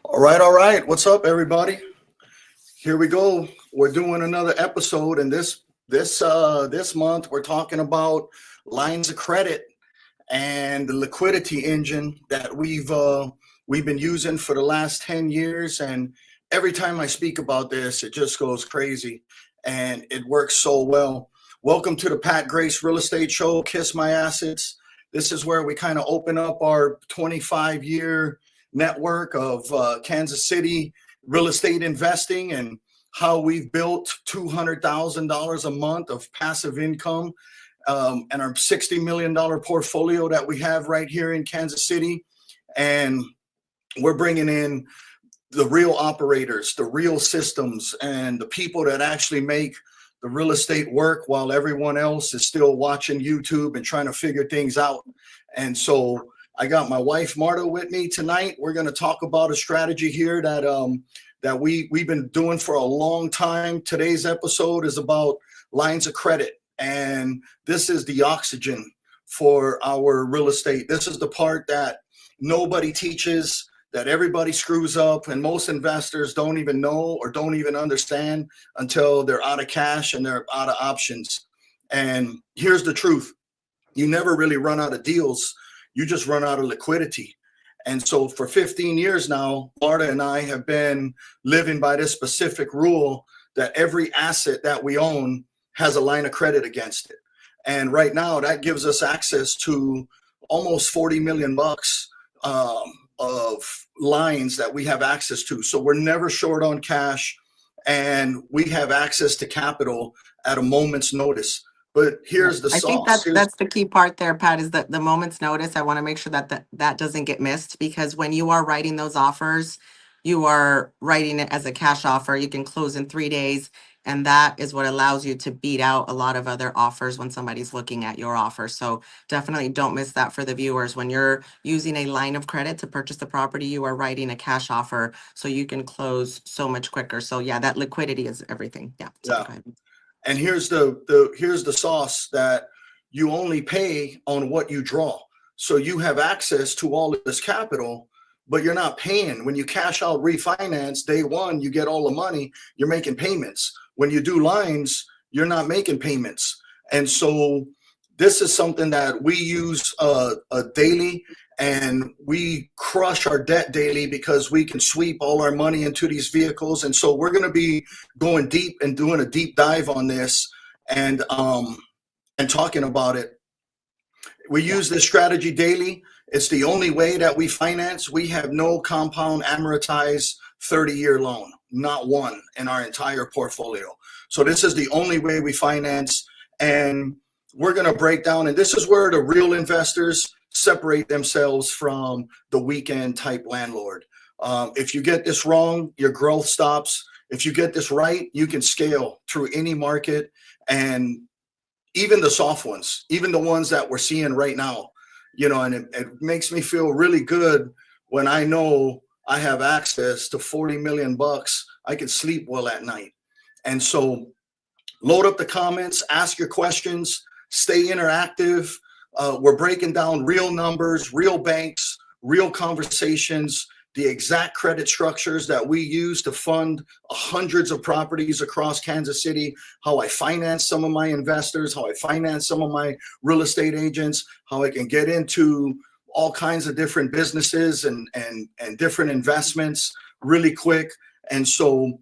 All right. What's up, everybody? Here we go. We're doing another episode, and this month we're talking about lines of credit and the liquidity engine that we've been using for the last 10 years. And every time I speak about this, it just goes crazy, and it works so well. Welcome to the Pat Grace Real Estate Show. Kiss My Assets. This is where we kind of open up our 25-year network of Kansas City real estate investing and how we've built $200,000 a month of passive income, and our $60 million portfolio that we have right here in Kansas City. And we're bringing in the real operators, the real systems, and the people that actually make the real estate work while everyone else is still watching YouTube and trying to figure things out. And so I got my wife Marta with me tonight. We're going to talk about a strategy here that we've been doing for a long time. Today's episode is about lines of credit, and this is the oxygen for our real estate. This is the part that nobody teaches, that everybody screws up, and most investors don't even know or don't even understand until they're out of cash and they're out of options. And here's the truth: you never really run out of deals, you just run out of liquidity. And so for 15 years now, Marta and I have been living by this specific rule that every asset that we own has a line of credit against it. And right now that gives us access to almost 40 million bucks of lines that we have access to. So we're never short on cash, and we have access to capital at a moment's notice. But here's the I think sauce. that's the key part there, Pat, is that the moment's notice. I want to make sure that doesn't get missed, because when you are writing those offers, you are writing it as a cash offer. You can close in 3 days, and that is what allows you to beat out a lot of other offers when somebody's looking at your offer. So definitely don't miss that for the viewers. When you're using a line of credit to purchase the property, you are writing a cash offer so you can close so much quicker. So yeah, that liquidity is everything. Yeah. Sorry, Yeah. go ahead. And here's here's the sauce: that you only pay on what you draw. So you have access to all of this capital, but you're not paying. When you cash out refinance day one, you get all the money, you're making payments. When you do lines, you're not making payments. And so this is something that we use daily, and we crush our debt daily because we can sweep all our money into these vehicles. And so we're going to be going deep and doing a deep dive on this, and talking about it. We Yeah. use this strategy daily. It's the only way that we finance. We have no compound amortized 30-year loan, not one in our entire portfolio. So this is the only way we finance, and we're going to break down. And this is where the real investors separate themselves from the weekend type landlord. If you get this wrong, your growth stops. If you get this right, you can scale through any market, and even the soft ones, even the ones that we're seeing right now, and it makes me feel really good when I know I have access to 40 million bucks. I can sleep well at night. And so load up the comments, ask your questions, stay interactive. We're breaking down real numbers, real banks, real conversations, the exact credit structures that we use to fund hundreds of properties across Kansas City, how I finance some of my investors, how I finance some of my real estate agents, how I can get into all kinds of different businesses and different investments really quick. And so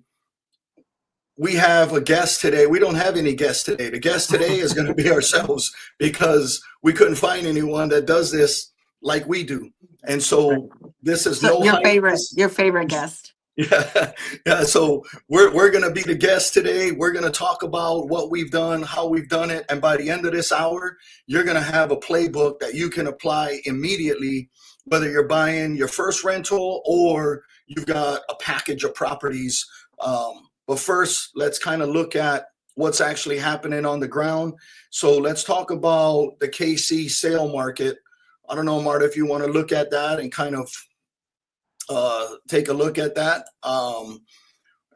we have a guest today. We don't have any guests today. The guest today is going to be ourselves, because we couldn't find anyone that does this like we do. And so this is So no your hype. favorite guest. Yeah, yeah. So we're going to be the guest today. We're going to talk about what we've done, how we've done it, and by the end of this hour, you're going to have a playbook that you can apply immediately, whether you're buying your first rental or you've got a package of properties. But first, let's kind of look at what's actually happening on the ground. So let's talk about the KC sale market. I don't know, Marta, if you want to look at that and kind of take a look at that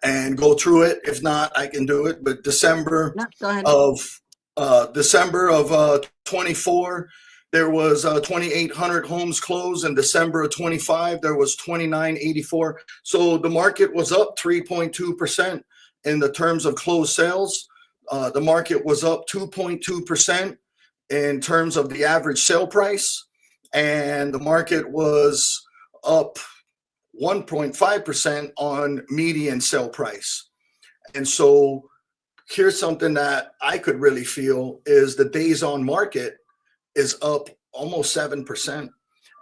and go through it. If not, I can do it. But No, go ahead. of December of 24, there was 2,800 homes closed in December of 25. There was 2,984. So the market was up 3.2% in the terms of closed sales. The market was up 2.2% in terms of the average sale price, and the market was up 1.5% on median sale price. And so here's something that I could really feel is the days on market is up almost 7%.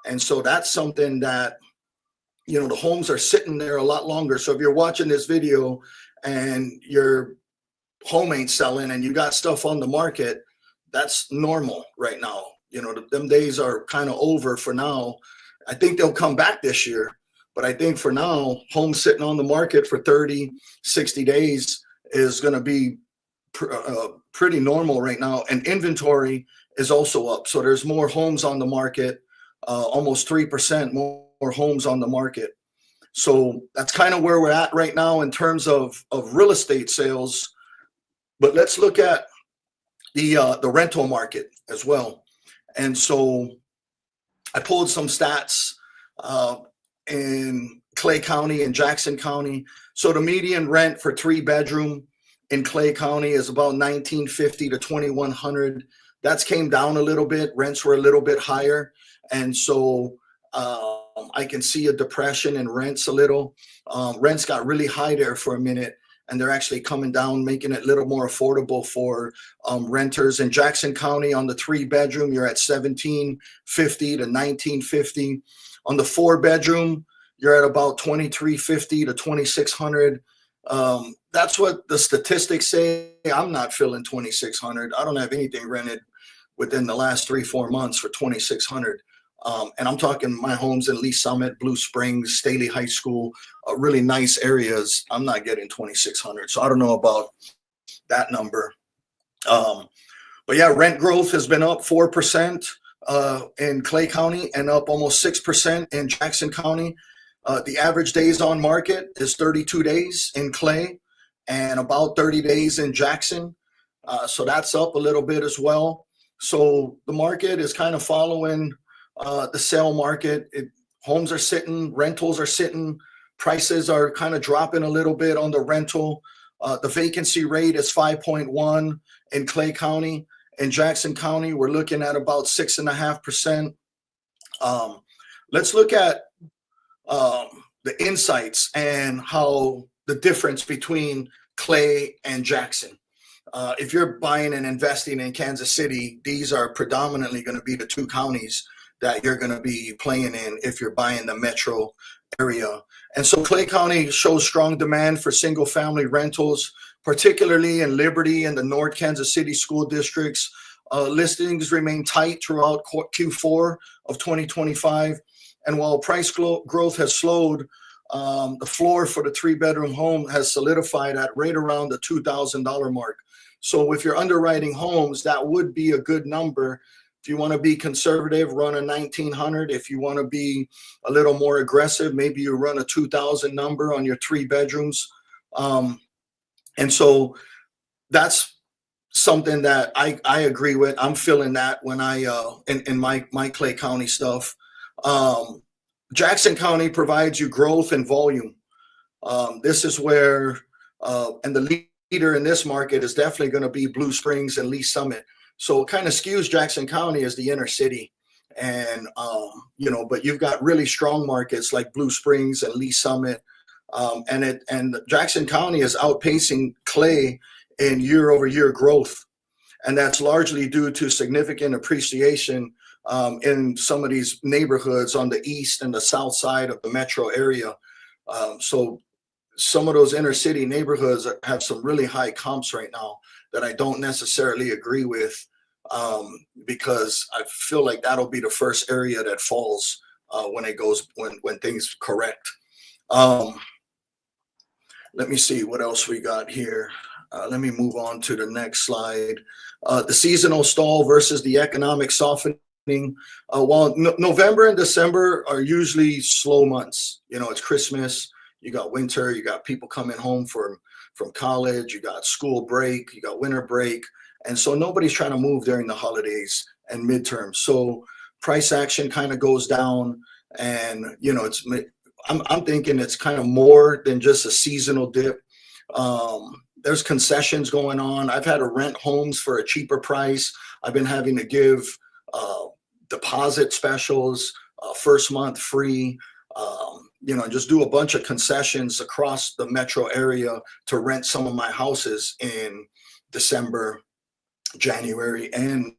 And so that's something that, you know, the homes are sitting there a lot longer. So if you're watching this video and your home ain't selling and you got stuff on the market, that's normal right now. You know, them days are kind of over for now. I think they'll come back this year, but I think for now, homes sitting on the market for 30, 60 days is going to be pretty normal right now. And inventory is also up. So there's more homes on the market, almost 3% more homes on the market. So that's kind of where we're at right now in terms of real estate sales. But let's look at the rental market as well. And so I pulled some stats in Clay County and Jackson County. So the median rent for 3-bedroom in Clay County is about $1,950 to $2,100. That's came down a little bit. Rents were a little bit higher. And so I can see a depression in rents a little. Rents got really high there for a minute, and they're actually coming down, making it a little more affordable for renters. In Jackson County, on the 3-bedroom, you're at $1,750 to $1,950. On the 4-bedroom, you're at about $2,350 to $2,600. That's what the statistics say. I'm not feeling $2,600. I don't have anything rented within the last 3-4 months for $2,600. And I'm talking my homes in Lee Summit, Blue Springs, Staley High School, really nice areas. I'm not getting $2,600. So I don't know about that number. But yeah, rent growth has been up 4% in Clay County and up almost 6% in Jackson County. The average days on market is 32 days in Clay and about 30 days in Jackson. So that's up a little bit as well. So the market is kind of following the sale market. Homes are sitting, rentals are sitting, prices are kind of dropping a little bit on the rental. The vacancy rate is 5.1 in Clay County. In Jackson County, we're looking at about 6.5%. Let's look at the insights and how the difference between Clay and Jackson. If you're buying and investing in Kansas City, these are predominantly going to be the two counties that you're going to be playing in if you're buying the metro area. And so Clay County shows strong demand for single family rentals, particularly in Liberty and the North Kansas City school districts. Listings remain tight throughout Q4 of 2025. And while price growth has slowed, the floor for the 3-bedroom home has solidified at right around the $2,000 mark. So if you're underwriting homes, that would be a good number. If you want to be conservative, run a 1,900. If you want to be a little more aggressive, maybe you run a 2,000 number on your 3 bedrooms. And so that's something that I agree with. I'm feeling that when I in my Clay County stuff. Jackson County provides you growth and volume. This is where and the leader in this market is definitely going to be Blue Springs and Lee Summit. So it kind of skews Jackson County as the inner city. And, but you've got really strong markets like Blue Springs and Lee Summit. And Jackson County is outpacing Clay in year-over-year growth. And that's largely due to significant appreciation in some of these neighborhoods on the east and the south side of the metro area. So some of those inner city neighborhoods have some really high comps right now that I don't necessarily agree with, because I feel like that'll be the first area that falls when things correct. Let me see what else we got here. Let me move on to the next slide. The seasonal stall versus the economic softening. While November and December are usually slow months, it's Christmas, you got winter, you got people coming home from college, you got school break, you got winter break. And so nobody's trying to move during the holidays and midterms. So price action kind of goes down, and I'm thinking it's kind of more than just a seasonal dip. There's concessions going on. I've had to rent homes for a cheaper price. I've been having to give deposit specials, first month free, just do a bunch of concessions across the metro area to rent some of my houses in December, January, and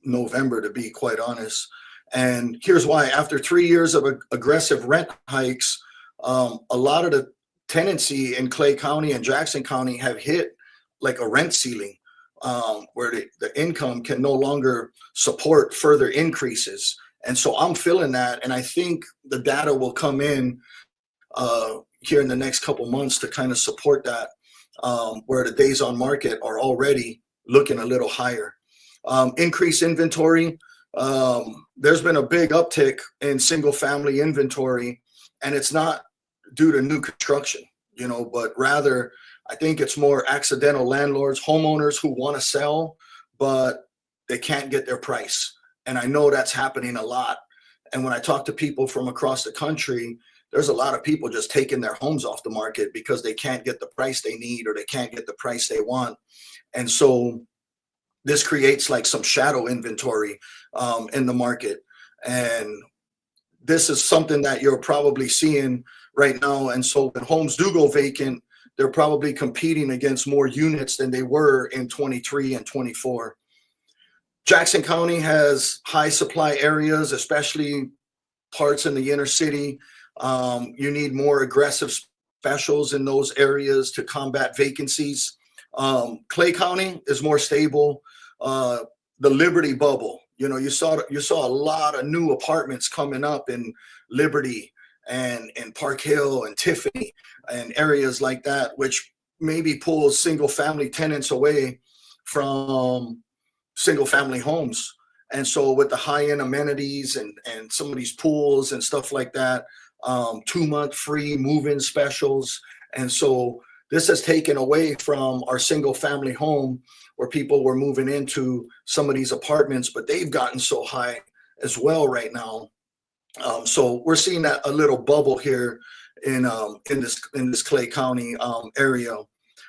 November, to be quite honest. And here's why. After 3 years of aggressive rent hikes, a lot of the tenancy in Clay County and Jackson County have hit like a rent ceiling, where the income can no longer support further increases. And so I'm feeling that, and I think the data will come in here in the next couple months to kind of support that, where the days on market are already looking a little higher. Increased inventory. There's been a big uptick in single family inventory, and it's not due to new construction, but rather I think it's more accidental landlords, homeowners who want to sell, but they can't get their price. And I know that's happening a lot. And when I talk to people from across the country, there's a lot of people just taking their homes off the market because they can't get the price they need, or they can't get the price they want. And so this creates like some shadow inventory in the market. And this is something that you're probably seeing right now. And so when homes do go vacant, they're probably competing against more units than they were in 23 and 24. Jackson County has high supply areas, especially parts in the inner city. You need more aggressive specials in those areas to combat vacancies. Clay County is more stable. The Liberty bubble, you saw a lot of new apartments coming up in Liberty and in Park Hill and Tiffany and areas like that, which maybe pulls single family tenants away from single family homes. And so with the high end amenities and some of these pools and stuff like that, 2-month free move-in specials. And so this has taken away from our single family home where people were moving into some of these apartments, but they've gotten so high as well right now. So we're seeing that a little bubble here in this Clay County area.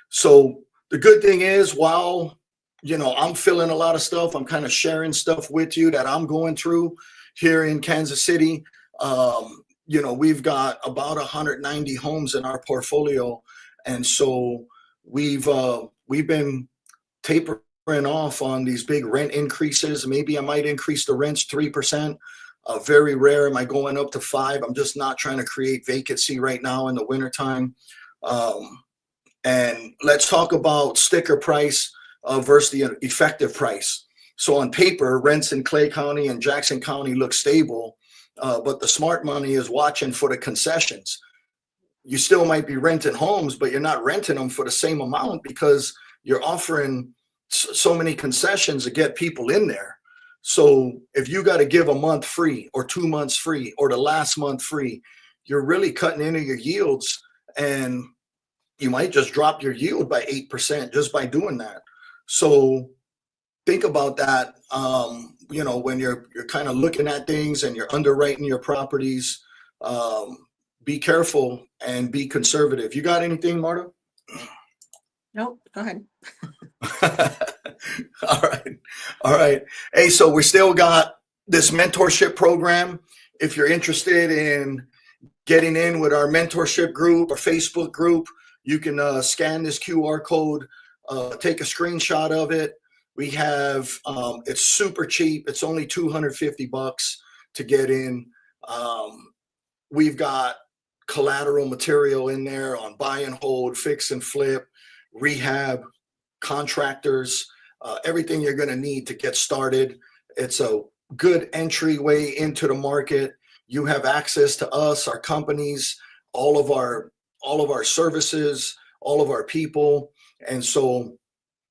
So the good thing is, while I'm feeling a lot of stuff, I'm kind of sharing stuff with you that I'm going through here in Kansas City. We've got about 190 homes in our portfolio, and so we've been tapering off on these big rent increases. Maybe I might increase the rents 3%. Very rare am I going up to 5%. I'm just not trying to create vacancy right now in the wintertime. And let's talk about sticker price versus the effective price. So on paper, rents in Clay County and Jackson County look stable, but the smart money is watching for the concessions. You still might be renting homes, but you're not renting them for the same amount because you're offering so many concessions to get people in there. So if you got to give a month free or 2 months free or the last month free, you're really cutting into your yields, and you might just drop your yield by 8% just by doing that. So think about that, when you're kind of looking at things and you're underwriting your properties. Be careful and be conservative. You got anything, Marta? Nope, go ahead. All right. Hey, so we still got this mentorship program. If you're interested in getting in with our mentorship group or Facebook group, you can scan this QR code, take a screenshot of it. We have, it's super cheap. It's only $250 to get in. We've got collateral material in there on buy and hold, fix and flip, rehab, contractors, everything you're going to need to get started. It's a good entryway into the market. You have access to us, our companies, all of our services, all of our people. And so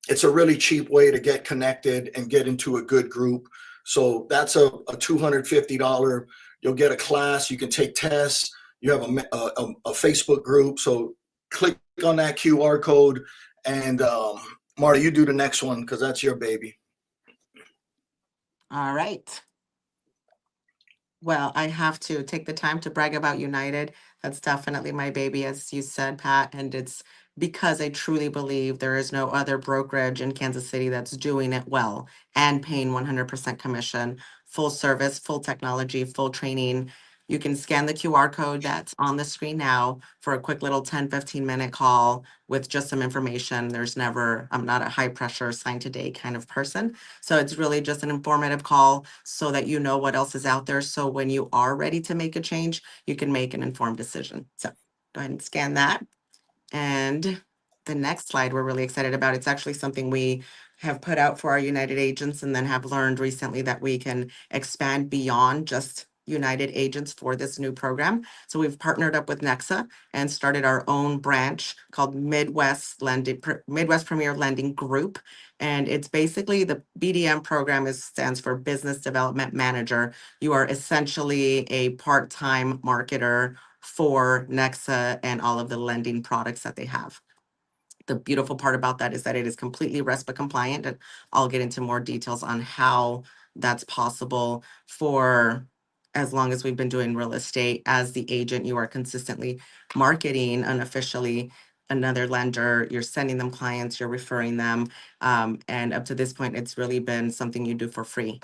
it's a really cheap way to get connected and get into a good group. So that's a $250. You'll get a class. You can take tests. You have a Facebook group. So click on that QR code. And Marta, you do the next one because that's your baby. All right. Well, I have to take the time to brag about United. That's definitely my baby, as you said, Pat. And it's because I truly believe there is no other brokerage in Kansas City that's doing it well and paying 100% commission, full service, full technology, full training. You can scan the QR code that's on the screen now for a quick little 10-15 minute call with just some information. I'm not a high pressure sign today kind of person. So it's really just an informative call so that you know what else is out there. So when you are ready to make a change, you can make an informed decision. So go ahead and scan that. And the next slide we're really excited about. It's actually something we have put out for our United agents and then have learned recently that we can expand beyond just United agents for this new program. So we've partnered up with Nexa and started our own branch called Midwest Premier Lending Group. And it's basically the BDM program stands for Business Development Manager. You are essentially a part-time marketer for Nexa and all of the lending products that they have. The beautiful part about that is that it is completely RESPA compliant, and I'll get into more details on how that's possible for as long as we've been doing real estate. As the agent, you are consistently marketing unofficially another lender, you're sending them clients, you're referring them. And up to this point, it's really been something you do for free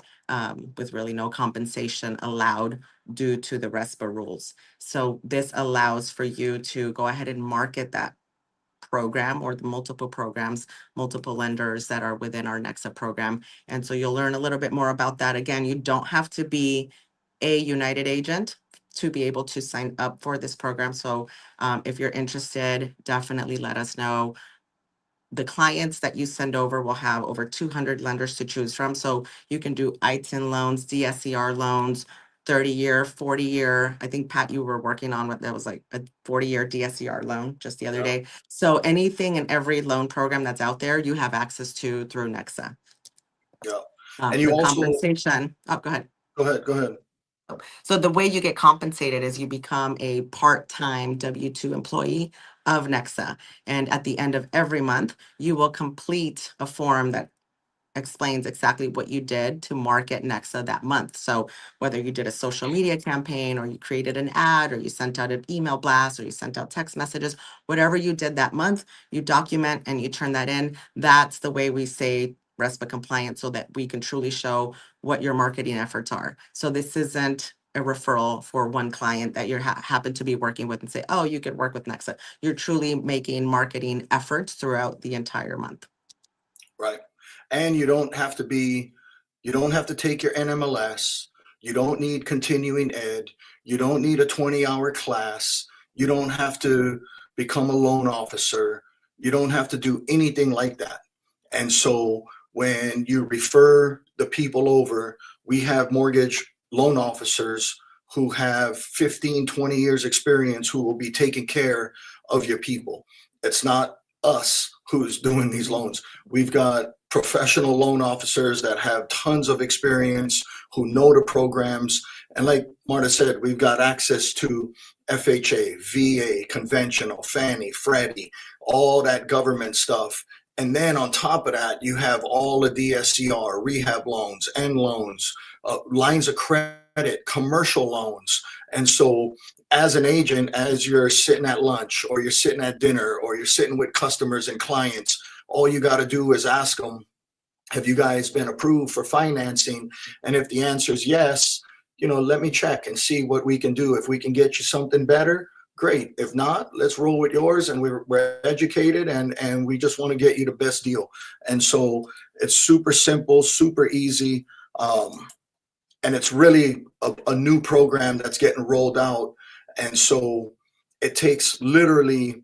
with really no compensation allowed due to the RESPA rules. So this allows for you to go ahead and market that program or the multiple programs, multiple lenders that are within our Nexa program. And so you'll learn a little bit more about that. Again, you don't have to be a United agent to be able to sign up for this program. So if you're interested, definitely let us know. The clients that you send over will have over 200 lenders to choose from. So you can do ITIN loans, DSCR loans, 30-year, 40-year. I think, Pat, you were working on what that was like a 40-year DSCR loan just the other day. So anything and every loan program that's out there, you have access to through Nexa. Yeah. And you The also, compensation. Oh, go ahead. go ahead. So the way you get compensated is you become a part-time W-2 employee of Nexa. And at the end of every month, you will complete a form that explains exactly what you did to market Nexa that month. So whether you did a social media campaign or you created an ad or you sent out an email blast or you sent out text messages, whatever you did that month, you document and you turn that in. That's the way we say RESPA compliant so that we can truly show what your marketing efforts are. So this isn't a referral for one client that you happen to be working with and say, oh, you could work with Nexa. You're truly making marketing efforts throughout the entire month. Right. And you don't have to take your NMLS. You don't need continuing ed. You don't need a 20-hour class. You don't have to become a loan officer. You don't have to do anything like that. And so when you refer the people over, we have mortgage loan officers who have 15, 20 years experience who will be taking care of your people. It's not us who's doing these loans. We've got professional loan officers that have tons of experience, who know the programs. And like Marta said, we've got access to FHA, VA, conventional, Fannie, Freddie, all that government stuff. And then on top of that, you have all the DSCR, rehab loans, N loans, lines of credit, commercial loans. And so as an agent, as you're sitting at lunch or you're sitting at dinner or you're sitting with customers and clients, all you got to do is ask them, have you guys been approved for financing? And if the answer is yes, let me check and see what we can do. If we can get you something better, great. If not, let's roll with yours. And we're educated and we just want to get you the best deal. And so it's super simple, super easy. And it's really a new program that's getting rolled out. And so it takes literally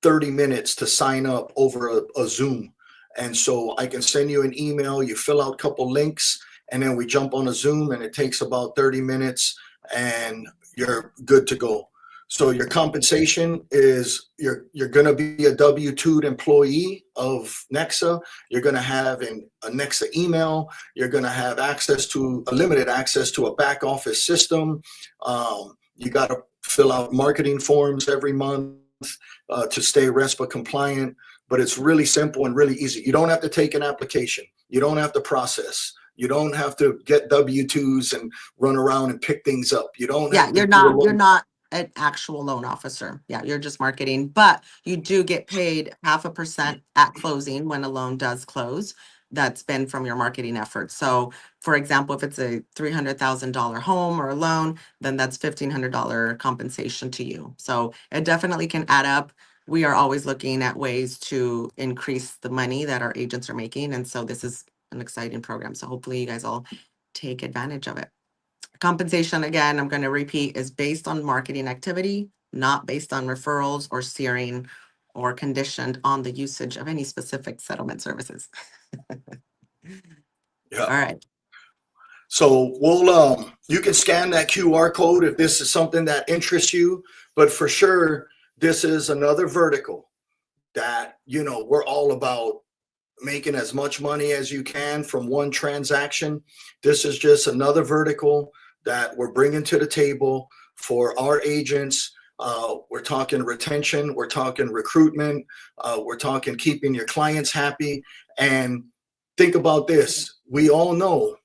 30 minutes to sign up over a Zoom. And so I can send you an email, you fill out a couple links, and then we jump on a Zoom and it takes about 30 minutes and you're good to go. So your compensation is you're going to be a W-2 employee of Nexa. You're going to have a Nexa email. You're going to have limited access to a back office system. You got to fill out marketing forms every month to stay RESPA compliant. But it's really simple and really easy. You don't have to take an application. You don't have to process. You don't have to get W-2s and run around and pick things up. You don't Yeah, have to you're do a not, you're loan. not an actual loan officer. Yeah, you're just marketing, but you do get paid 0.5% at closing when a loan does close. That's been from your marketing efforts. So for example, if it's a $300,000 home or a loan, then that's $1,500 compensation to you. So it definitely can add up. We are always looking at ways to increase the money that our agents are making. And so this is an exciting program. So hopefully you guys all take advantage of it. Compensation, again, I'm going to repeat, is based on marketing activity, not based on referrals or steering or conditioned on the usage of any specific settlement services. Yeah. All right. So you can scan that QR code if this is something that interests you, but for sure, this is another vertical that, we're all about making as much money as you can from one transaction. This is just another vertical that we're bringing to the table for our agents. We're talking retention, we're talking recruitment, we're talking keeping your clients happy. And think about this. We all know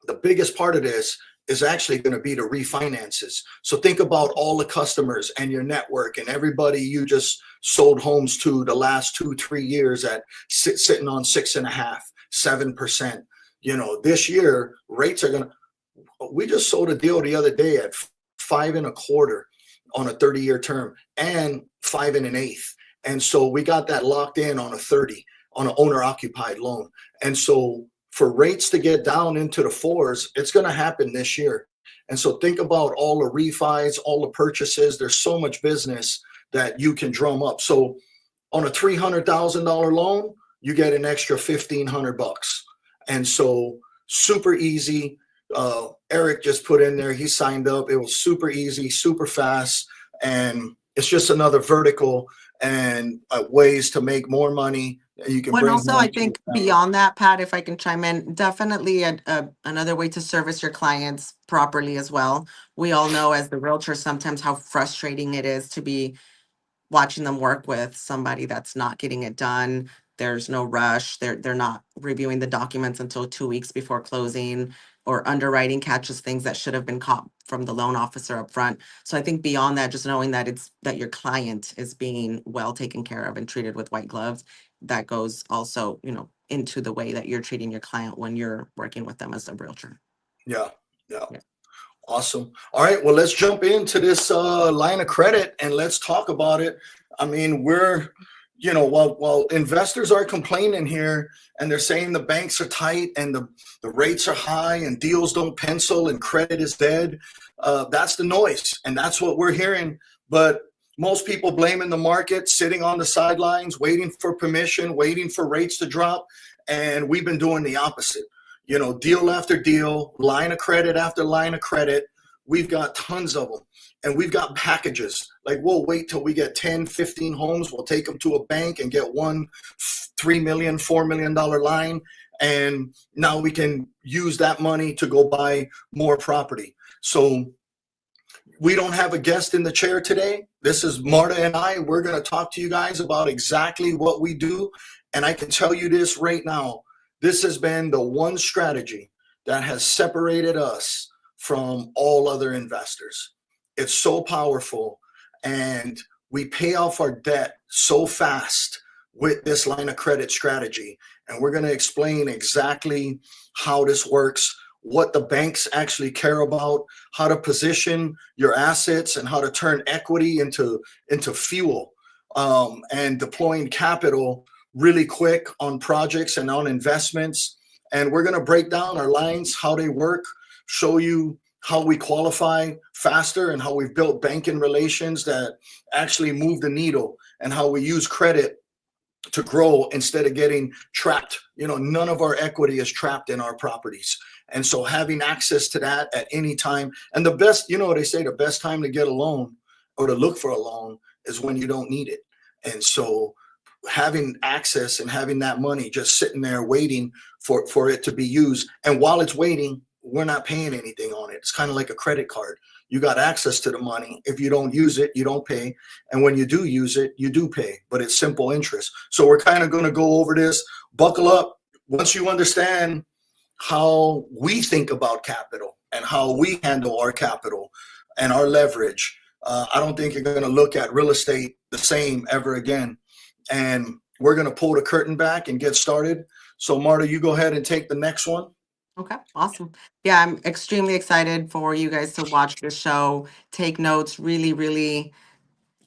the biggest part of this is actually going to be the refinances. So think about all the customers and your network and everybody you just sold homes to the last 2-3 years at sitting on 6.5%, 7%. This year rates are going to, we just sold a deal the other day at 5.25% on a 30-year term and 5 1/8. And so we got that locked in on a 30 on an owner occupied loan. And so for rates to get down into the 4s, it's going to happen this year. And so think about all the refis, all the purchases. There's so much business that you can drum up. So on a $300,000 loan, you get an extra $1,500. And so super easy. Eric just put in there, he signed up. It was super easy, super fast. And it's just another vertical and ways to make more money. You can Well, bring also, home I to your think family. beyond that, Pat, if I can chime in, definitely another way to service your clients properly as well. We all know as the realtor sometimes how frustrating it is to be watching them work with somebody that's not getting it done. There's no rush. They're not reviewing the documents until 2 weeks before closing, or underwriting catches things that should have been caught from the loan officer up front. So I think beyond that, just knowing that that your client is being well taken care of and treated with white gloves, that goes also, into the way that you're treating your client when you're working with them as a realtor. Yeah. Yeah. Awesome. All right. Well, let's jump into this line of credit and let's talk about it. I mean, we're, while investors are complaining here and they're saying the banks are tight and the rates are high and deals don't pencil and credit is dead, that's the noise. And that's what we're hearing. But most people blaming the market, sitting on the sidelines, waiting for permission, waiting for rates to drop. And we've been doing the opposite. Deal after deal, line of credit after line of credit. We've got tons of them. And we've got packages. Like, we'll wait till we get 10, 15 homes. We'll take them to a bank and get one $3 million, $4 million line. And now we can use that money to go buy more property. So we don't have a guest in the chair today. This is Marta and I. We're going to talk to you guys about exactly what we do. And I can tell you this right now. This has been the one strategy that has separated us from all other investors. It's so powerful, and we pay off our debt so fast with this line of credit strategy. And we're going to explain exactly how this works, what the banks actually care about, how to position your assets, and how to turn equity into fuel, and deploying capital really quick on projects and on investments. And we're going to break down our lines, how they work, show you how we qualify faster and how we've built banking relations that actually move the needle, and how we use credit to grow instead of getting trapped. None of our equity is trapped in our properties. And so having access to that at any time, and the best, they say the best time to get a loan or to look for a loan is when you don't need it. And so having access and having that money just sitting there waiting for it to be used. And while it's waiting, we're not paying anything on it. It's kind of like a credit card. You got access to the money. If you don't use it, you don't pay. And when you do use it, you do pay, but it's simple interest. So we're kind of going to go over this. Buckle up. Once you understand how we think about capital and how we handle our capital and our leverage. I don't think you're going to look at real estate the same ever again. And we're going to pull the curtain back and get started. So, Marta, you go ahead and take the next one. Okay, awesome. Yeah, I'm extremely excited for you guys to watch the show, take notes, really, really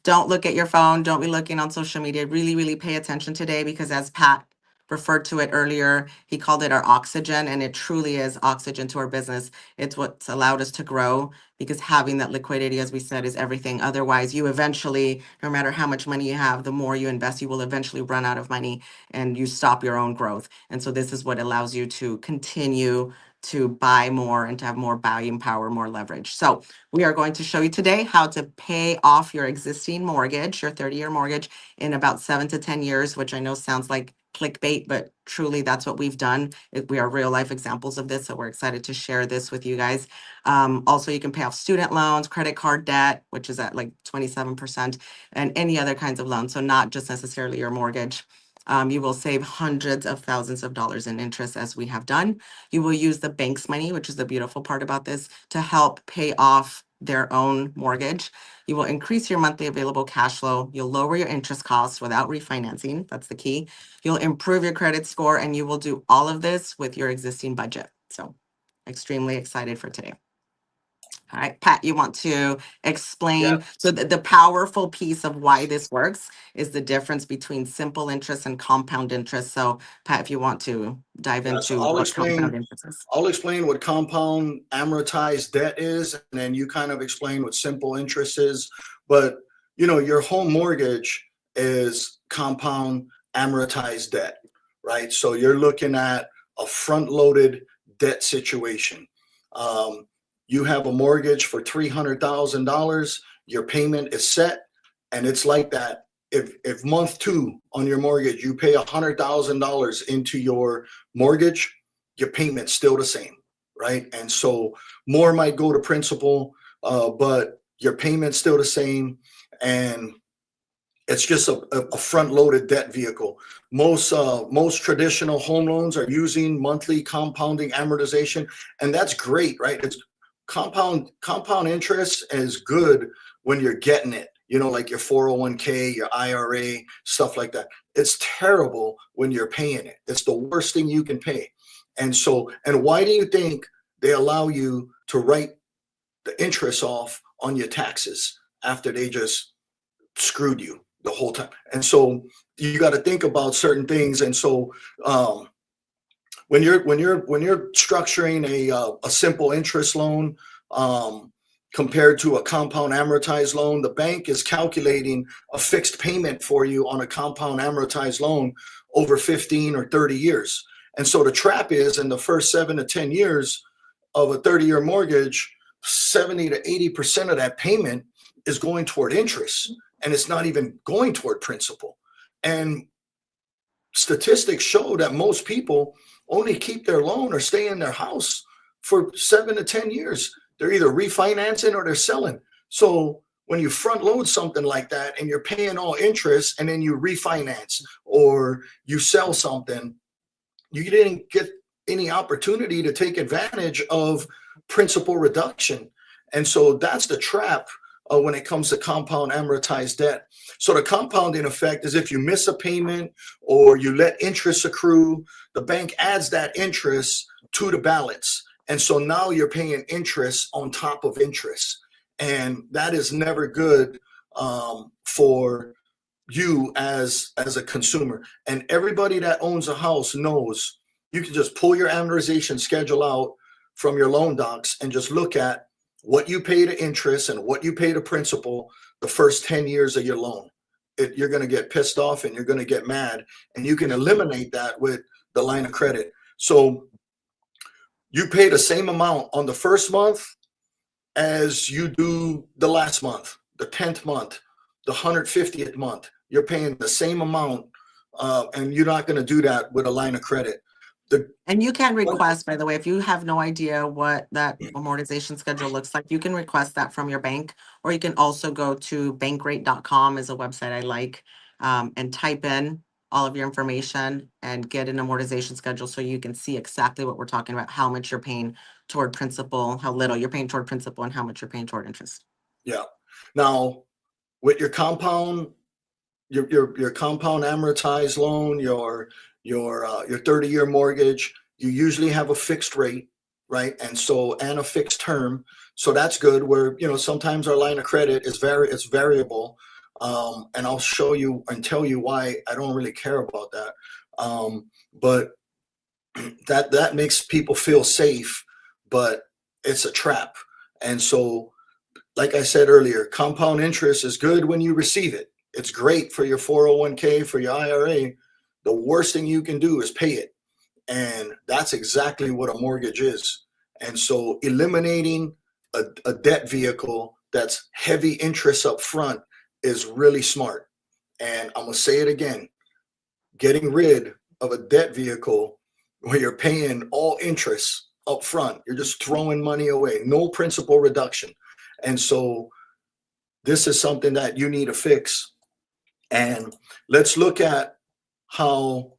don't look at your phone. Don't be looking on social media. Really, really pay attention today because as Pat referred to it earlier, he called it our oxygen, and it truly is oxygen to our business. It's what's allowed us to grow because having that liquidity, as we said, is everything. Otherwise, you eventually, no matter how much money you have, the more you invest, you will eventually run out of money and you stop your own growth. And so this is what allows you to continue to buy more and to have more buying power, more leverage. So we are going to show you today how to pay off your existing mortgage, your 30-year mortgage, in about 7 to 10 years, which I know sounds like clickbait, but truly that's what we've done. We are real life examples of this, so we're excited to share this with you guys. Also, you can pay off student loans, credit card debt, which is at like 27%, and any other kinds of loans, so not just necessarily your mortgage. You will save hundreds of thousands of dollars in interest as we have done. You will use the bank's money, which is the beautiful part about this, to help pay off their own mortgage. You will increase your monthly available cash flow. You'll lower your interest costs without refinancing. That's the key. You'll improve your credit score, and you will do all of this with your existing budget. So extremely excited for today. All right, Pat, you want to explain? So the powerful piece of why this works is the difference between simple interest and compound interest. So Pat, if you want to dive Yeah, into so I'll what compound explain. interest is. I'll explain what compound amortized debt is, and then you kind of explain what simple interest is. But your home mortgage is compound amortized debt, right? So you're looking at a front-loaded debt situation. You have a mortgage for $300,000. Your payment is set, and it's like that. If month 2 on your mortgage you pay $100,000 into your mortgage, your payment's still the same, right? And so more might go to principal, but your payment's still the same, and it's just a front-loaded debt vehicle. Most traditional home loans are using monthly compounding amortization, and that's great, right? It's compound interest is good when you're getting it, like your 401k, your IRA, stuff like that. It's terrible when you're paying it. It's the worst thing you can pay. And why do you think they allow you to write the interest off on your taxes after they just screwed you the whole time? And so you got to think about certain things. And so when you're structuring a simple interest loan compared to a compound amortized loan, the bank is calculating a fixed payment for you on a compound amortized loan over 15 or 30 years. And so the trap is in the first 7 to 10 years of a 30-year mortgage, 70 to 80% of that payment is going toward interest, and it's not even going toward principal. And statistics show that most people only keep their loan or stay in their house for 7 to 10 years. They're either refinancing or they're selling. So when you front load something like that and you're paying all interest and then you refinance or you sell something, you didn't get any opportunity to take advantage of principal reduction. And so that's the trap when it comes to compound amortized debt. So the compounding effect is if you miss a payment or you let interest accrue, the bank adds that interest to the balance. And so now you're paying interest on top of interest. And that is never good for you as a consumer. And everybody that owns a house knows you can just pull your amortization schedule out from your loan docs and just look at what you pay to interest and what you pay to principal the first 10 years of your loan. You're going to get pissed off and you're going to get mad, and you can eliminate that with the line of credit. So you pay the same amount on the first month as you do the last month, the 10th month, the 150th month. You're paying the same amount, and you're not going to do that with a line of credit. And you can request, by the way, if you have no idea what that amortization schedule looks like, you can request that from your bank, or you can also go to bankrate.com is a website I like, and type in all of your information and get an amortization schedule so you can see exactly what we're talking about, how much you're paying toward principal, how little you're paying toward principal, and how much you're paying toward interest. Yeah. Now, with your compound, your compound amortized loan, your 30-year mortgage, you usually have a fixed rate, right? And a fixed term. So that's good. Where, sometimes our line of credit is it's variable. And I'll show you and tell you why I don't really care about that. But that makes people feel safe, but it's a trap. And so, like I said earlier, compound interest is good when you receive it. It's great for your 401k, for your IRA. The worst thing you can do is pay it. And that's exactly what a mortgage is. And so eliminating a debt vehicle that's heavy interest up front is really smart. And I'm going to say it again, getting rid of a debt vehicle where you're paying all interest up front, you're just throwing money away, no principal reduction. And so this is something that you need to fix. And let's look at how,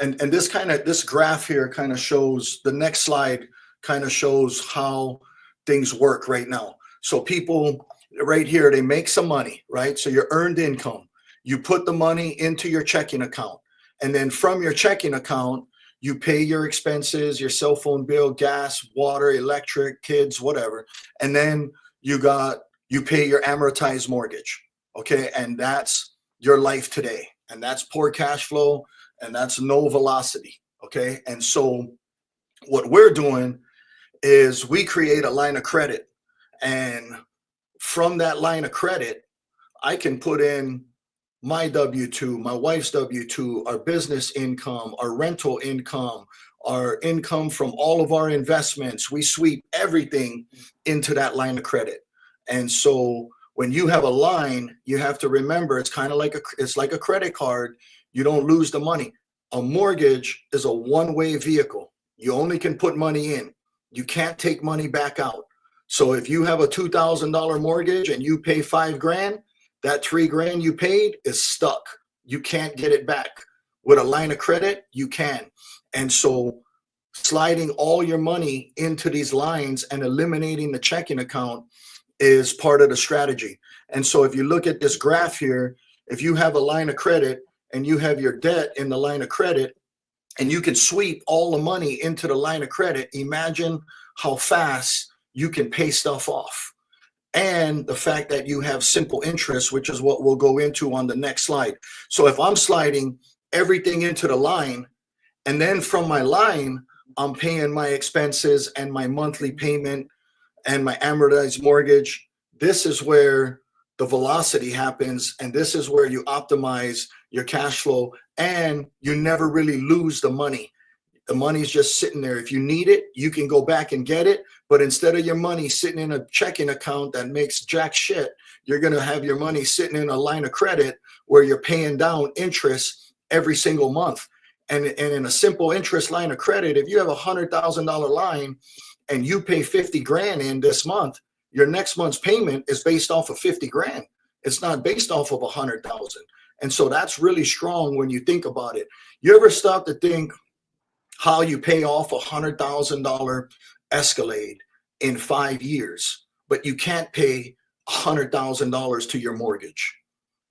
and this graph here kind of shows, the next slide kind of shows how things work right now. So people right here, they make some money, right? So your earned income, you put the money into your checking account. And then from your checking account, you pay your expenses, your cell phone bill, gas, water, electric, kids, whatever. And then you pay your amortized mortgage. Okay. And that's your life today. And that's poor cash flow. And that's no velocity. Okay. And so what we're doing is we create a line of credit. And from that line of credit, I can put in my W-2, my wife's W-2, our business income, our rental income, our income from all of our investments. We sweep everything into that line of credit. And so when you have a line, you have to remember it's kind of like a credit card. You don't lose the money. A mortgage is a one-way vehicle. You only can put money in. You can't take money back out. So if you have a $2,000 mortgage and you pay $5,000, that $3,000 you paid is stuck. You can't get it back. With a line of credit, you can. And so sliding all your money into these lines and eliminating the checking account is part of the strategy. And so if you look at this graph here, if you have a line of credit and you have your debt in the line of credit and you can sweep all the money into the line of credit, imagine how fast you can pay stuff off. And the fact that you have simple interest, which is what we'll go into on the next slide. So if I'm sliding everything into the line, and then from my line, I'm paying my expenses and my monthly payment and my amortized mortgage, this is where the velocity happens. And this is where you optimize your cash flow and you never really lose the money. The money's just sitting there. If you need it, you can go back and get it. But instead of your money sitting in a checking account that makes jack shit, you're going to have your money sitting in a line of credit where you're paying down interest every single month. And in a simple interest line of credit, if you have $100,000 line and you pay $50,000 in this month, your next month's payment is based off of $50,000. It's not based off of $100,000. And so that's really strong when you think about it. You ever stop to think how you pay off $100,000 Escalade in 5 years, but you can't pay $100,000 to your mortgage?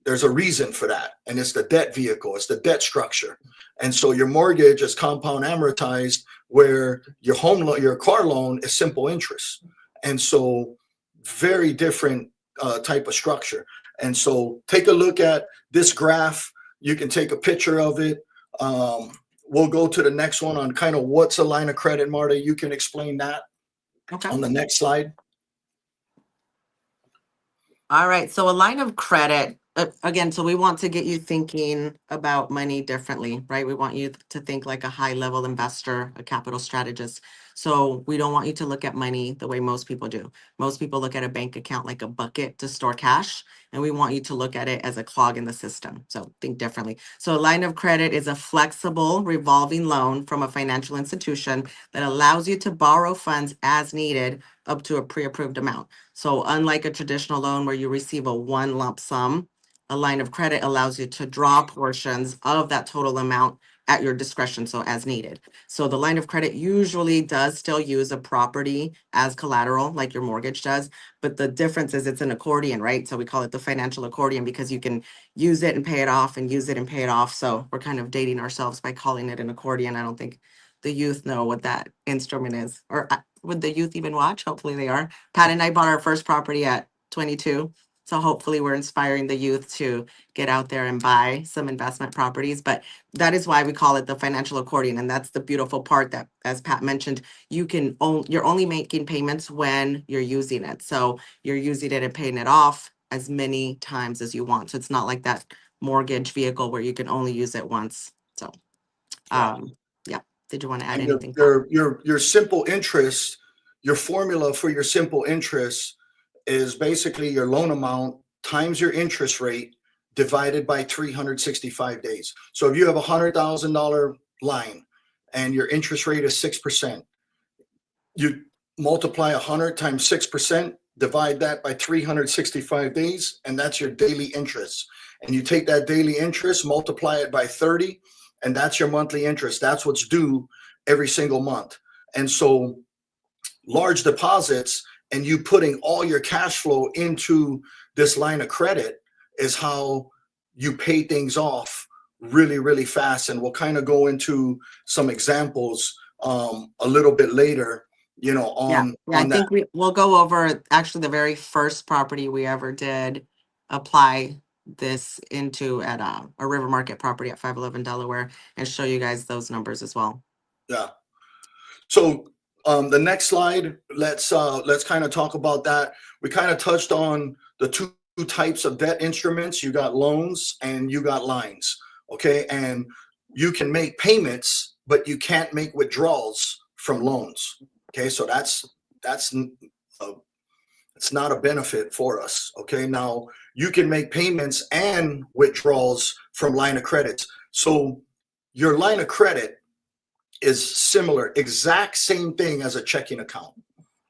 There's a reason for that. And it's the debt vehicle. It's the debt structure. And so your mortgage is compound amortized, where your home loan, your car loan is simple interest. And so very different type of structure. And so take a look at this graph. You can take a picture of it. We'll go to the next one on kind of what's a line of credit. Marta, you can explain that on the next slide. All right. So a line of credit, again, so we want to get you thinking about money differently, right? We want you to think like a high level investor, a capital strategist. So we don't want you to look at money the way most people do. Most people look at a bank account like a bucket to store cash, and we want you to look at it as a clog in the system. So think differently. So a line of credit is a flexible revolving loan from a financial institution that allows you to borrow funds as needed up to a pre-approved amount. So unlike a traditional loan where you receive a one lump sum, A line of credit allows you to draw portions of that total amount at your discretion, so as needed. So the line of credit usually does still use a property as collateral, like your mortgage does. But the difference is it's an accordion, right? So we call it the financial accordion because you can use it and pay it off and use it and pay it off. So we're kind of dating ourselves by calling it an accordion. I don't think the youth know what that instrument is. Or would the youth even watch? Hopefully they are. Pat and I bought our first property at 22. So hopefully we're inspiring the youth to get out there and buy some investment properties. But that is why we call it the financial accordion. And that's the beautiful part that, as Pat mentioned, you're only making payments when you're using it. So you're using it and paying it off as many times as you want. So it's not like that mortgage vehicle where you can only use it once. So, yeah. Did you want to add And anything, Pat? your simple interest, your formula for your simple interest is basically your loan amount times your interest rate divided by 365 days. So if you have a $100,000 line and your interest rate is 6%, you multiply 100 times 6%, divide that by 365 days, and that's your daily interest. And you take that daily interest, multiply it by 30, and that's your monthly interest. That's what's due every single month. And so large deposits and you putting all your cash flow into this line of credit is how you pay things off really, really fast. And we'll kind of go into some examples a little bit later, Yeah, I on that. think we'll go over actually the very first property we ever did apply this into at a River Market property at 511 Delaware and show you guys those numbers as well. Yeah. So the next slide, let's kind of talk about that. We kind of touched on the two types of debt instruments. You got loans and you got lines. Okay. And you can make payments, but you can't make withdrawals from loans. Okay. So it's not a benefit for us. Okay. Now you can make payments and withdrawals from line of credits. So your line of credit is similar, exact same thing as a checking account.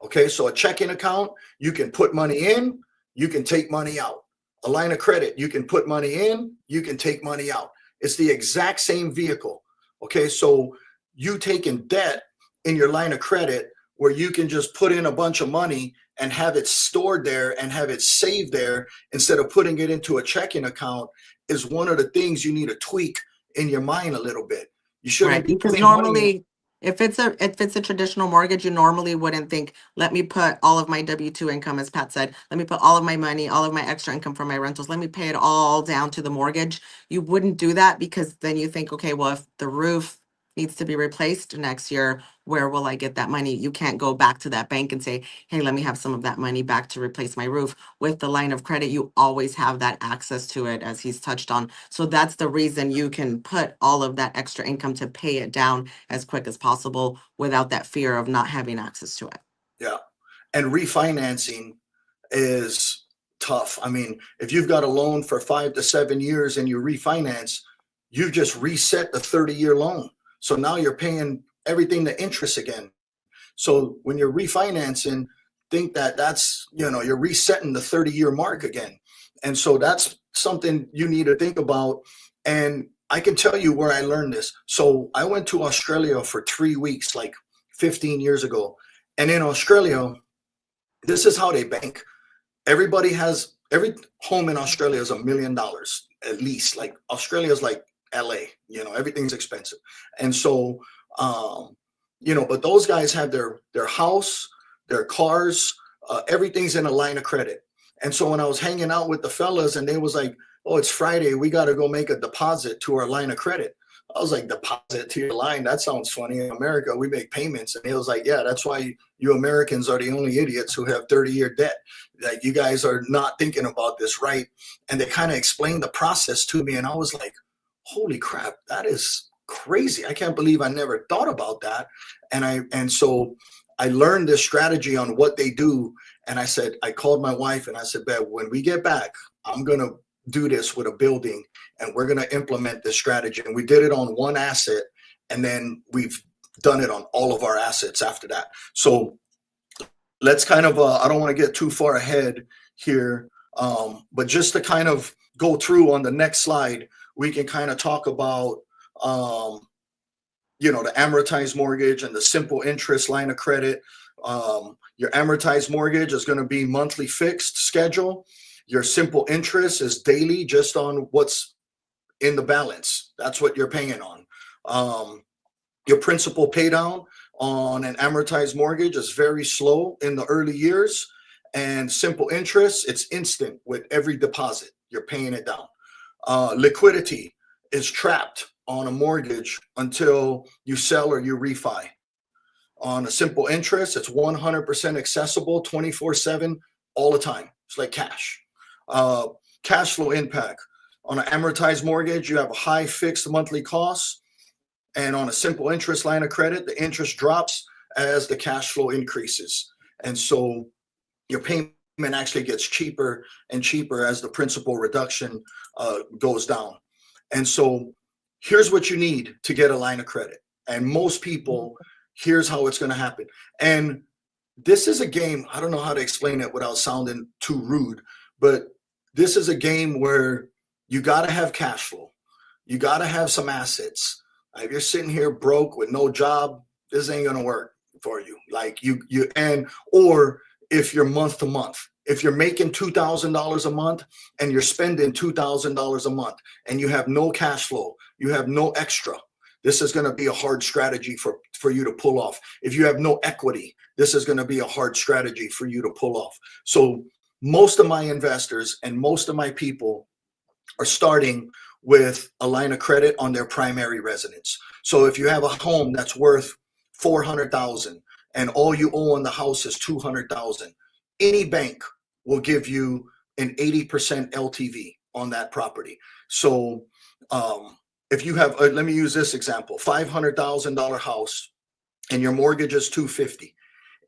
Okay, so a checking account, you can put money in, you can take money out. A line of credit, you can put money in, you can take money out. It's the exact same vehicle. Okay, so you taking debt in your line of credit where you can just put in a bunch of money and have it stored there and have it saved there instead of putting it into a checking account is one of the things you need to tweak in your mind a little bit. You shouldn't Right, be because putting money in. normally, if it's a traditional mortgage, you normally wouldn't think, let me put all of my W-2 income, as Pat said, let me put all of my money, all of my extra income from my rentals, let me pay it all down to the mortgage. You wouldn't do that because then you think, okay, well, if the roof needs to be replaced next year, where will I get that money? You can't go back to that bank and say, hey, let me have some of that money back to replace my roof. With the line of credit, you always have that access to it, as he's touched on. So that's the reason you can put all of that extra income to pay it down as quick as possible without that fear of not having access to it. Yeah. And refinancing is tough. I mean, if you've got a loan for 5 to 7 years and you refinance, you've just reset the 30-year loan. So now you're paying everything to interest again. So when you're refinancing, think that's, you're resetting the 30-year mark again. And so that's something you need to think about. And I can tell you where I learned this. So I went to Australia for 3 weeks, like 15 years ago. And in Australia, this is how they bank. Every home in Australia is $1 million at least. Like Australia is like LA, everything's expensive. And so, but those guys have their house, their cars, everything's in a line of credit. And so when I was hanging out with the fellas and they was like, oh, it's Friday, we got to go make a deposit to our line of credit. I was like, deposit to your line? That sounds funny. In America, we make payments. And he was like, yeah, that's why you Americans are the only idiots who have 30-year debt. Like, you guys are not thinking about this right. And they kind of explained the process to me. And I was like, holy crap, that is crazy. I can't believe I never thought about that. And so I learned this strategy on what they do. And I called my wife and I said, babe, when we get back, I'm going to do this with a building and we're going to implement this strategy. And we did it on one asset and then we've done it on all of our assets after that. So let's kind of, I don't want to get too far ahead here. But just to kind of go through on the next slide, we can kind of talk about, the amortized mortgage and the simple interest line of credit. Your amortized mortgage is going to be monthly fixed schedule. Your simple interest is daily, just on what's in the balance. That's what you're paying on. Your principal pay down on an amortized mortgage is very slow in the early years, and simple interest, it's instant with every deposit. You're paying it down. Liquidity is trapped on a mortgage until you sell or you refi. On a simple interest, it's 100% accessible 24/7 all the time. It's like cash. Cash flow impact. On an amortized mortgage, you have a high fixed monthly cost. And on a simple interest line of credit, the interest drops as the cash flow increases. And so your payment actually gets cheaper and cheaper as the principal reduction goes down. And so here's what you need to get a line of credit. And most people, here's how it's going to happen. And this is a game, I don't know how to explain it without sounding too rude, but this is a game where you got to have cash flow. You got to have some assets. If you're sitting here broke with no job, this ain't going to work for you. Like or if you're month to month, if you're making $2,000 a month and you're spending $2,000 a month and you have no cash flow, you have no extra, this is going to be a hard strategy for you to pull off. If you have no equity, this is going to be a hard strategy for you to pull off. So most of my investors and most of my people are starting with a line of credit on their primary residence. So if you have a home that's worth $400,000 and all you owe on the house is $200,000, any bank will give you an 80% LTV on that property. So if you have, let me use this example, $500,000 house and your mortgage is $250,000,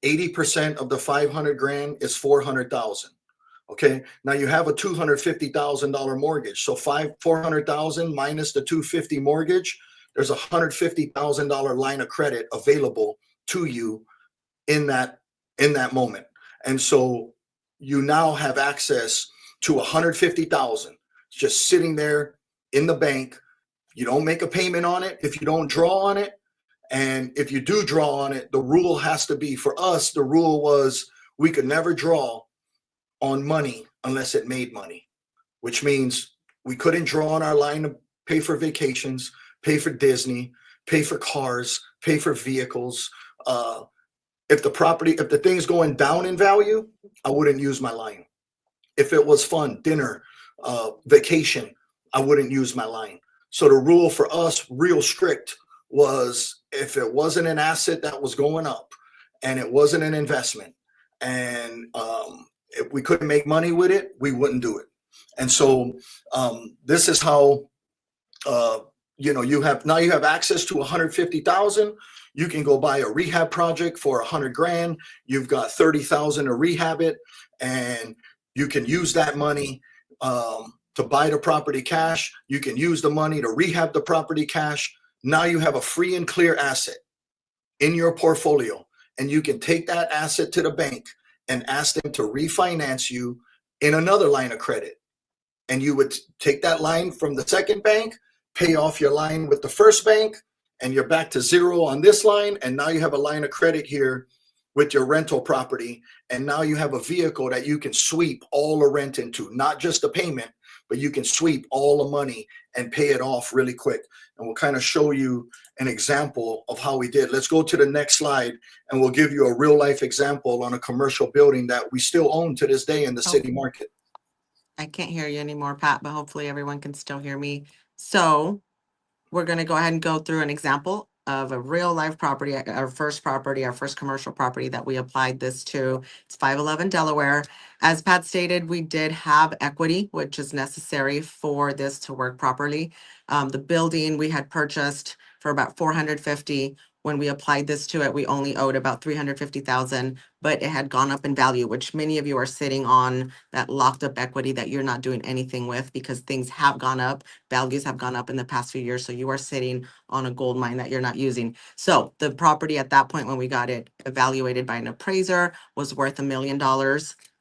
80% of the $500,000 is $400,000. Okay, now you have a $250,000 mortgage. So $400,000 minus the $250,000 mortgage, there's a $150,000 line of credit available to you in that moment. And so you now have access to $150,000 just sitting there in the bank. You don't make a payment on it if you don't draw on it. And if you do draw on it, the rule has to be, for us, the rule was we could never draw on money unless it made money, which means we couldn't draw on our line to pay for vacations, pay for Disney, pay for cars, pay for vehicles. If the thing's going down in value, I wouldn't use my line. If it was fun, dinner, vacation, I wouldn't use my line. So the rule for us, real strict, was if it wasn't an asset that was going up and it wasn't an investment and if we couldn't make money with it, we wouldn't do it. And so this is how, you have access to 150,000. You can go buy a rehab project for $100,000. You've got 30,000 to rehab it, and you can use that money to buy the property cash. You can use the money to rehab the property cash. Now you have a free and clear asset in your portfolio, and you can take that asset to the bank and ask them to refinance you in another line of credit. And you would take that line from the second bank, pay off your line with the first bank, and you're back to zero on this line. And now you have a line of credit here with your rental property. And now you have a vehicle that you can sweep all the rent into, not just the payment, but you can sweep all the money and pay it off really quick. And we'll kind of show you an example of how we did. Let's go to the next slide, and we'll give you a real life example on a commercial building that we still own to this day in the city market. I can't hear you anymore, Pat, but hopefully everyone can still hear me. So we're going to go ahead and go through an example of a real life property, our first commercial property that we applied this to. It's 511 Delaware. As Pat stated, we did have equity, which is necessary for this to work properly. The building we had purchased for about $450,000. When we applied this to it, we only owed about $350,000, but it had gone up in value, which many of you are sitting on that locked up equity that you're not doing anything with because things have gone up. Values have gone up in the past few years. So you are sitting on a gold mine that you're not using. So the property at that point, when we got it evaluated by an appraiser, was worth $1 million.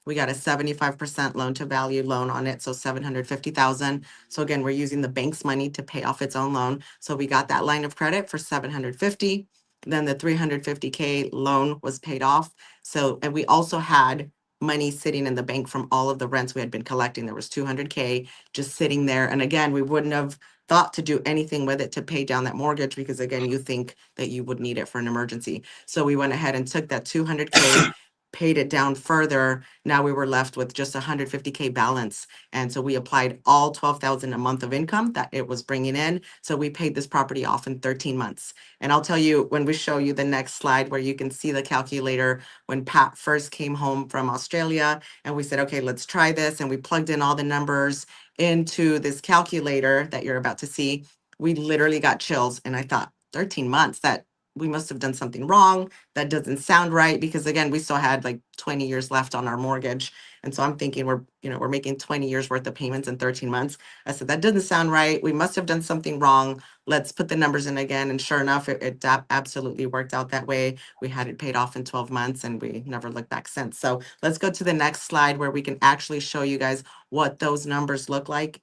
We got a 75% loan to value loan on it, so 750,000. So again, we're using the bank's money to pay off its own loan. So we got that line of credit for 750. Then the 350K loan was paid off. So, and we also had money sitting in the bank from all of the rents we had been collecting. There was 200K just sitting there. And again, we wouldn't have thought to do anything with it to pay down that mortgage because again, you think that you would need it for an emergency. So we went ahead and took that 200K, paid it down further. Now we were left with just 150K balance. And so we applied all 12,000 a month of income that it was bringing in. So we paid this property off in 13 months. And I'll tell you, when we show you the next slide where you can see the calculator, when Pat first came home from Australia and we said, okay, let's try this. And we plugged in all the numbers into this calculator that you're about to see, we literally got chills. And I thought 13 months, that we must have done something wrong. That doesn't sound right because again, we still had like 20 years left on our mortgage. And so I'm thinking we're making 20 years worth of payments in 13 months. I said, that doesn't sound right. We must have done something wrong. Let's put the numbers in again. And sure enough, it absolutely worked out that way. We had it paid off in 12 months and we never looked back since. So let's go to the next slide where we can actually show you guys what those numbers look like.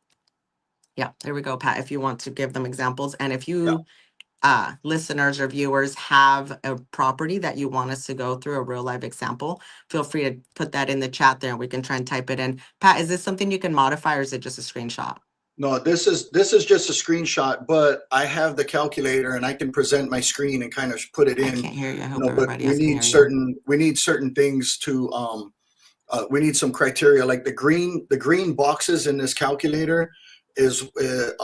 Yeah, there we go, Pat, if you want to give them examples. And if you listeners or viewers have a property that you want us to go through a real live example, feel free to put that in the chat there and we can try and type it in. Pat, is this something you can modify or is it just a screenshot? No, this is just a screenshot, but I have the calculator and I can present my screen and kind of put it I in. can't hear you. I hope No, but everybody we else can need hear you. certain things to we need some criteria, like the green boxes in this calculator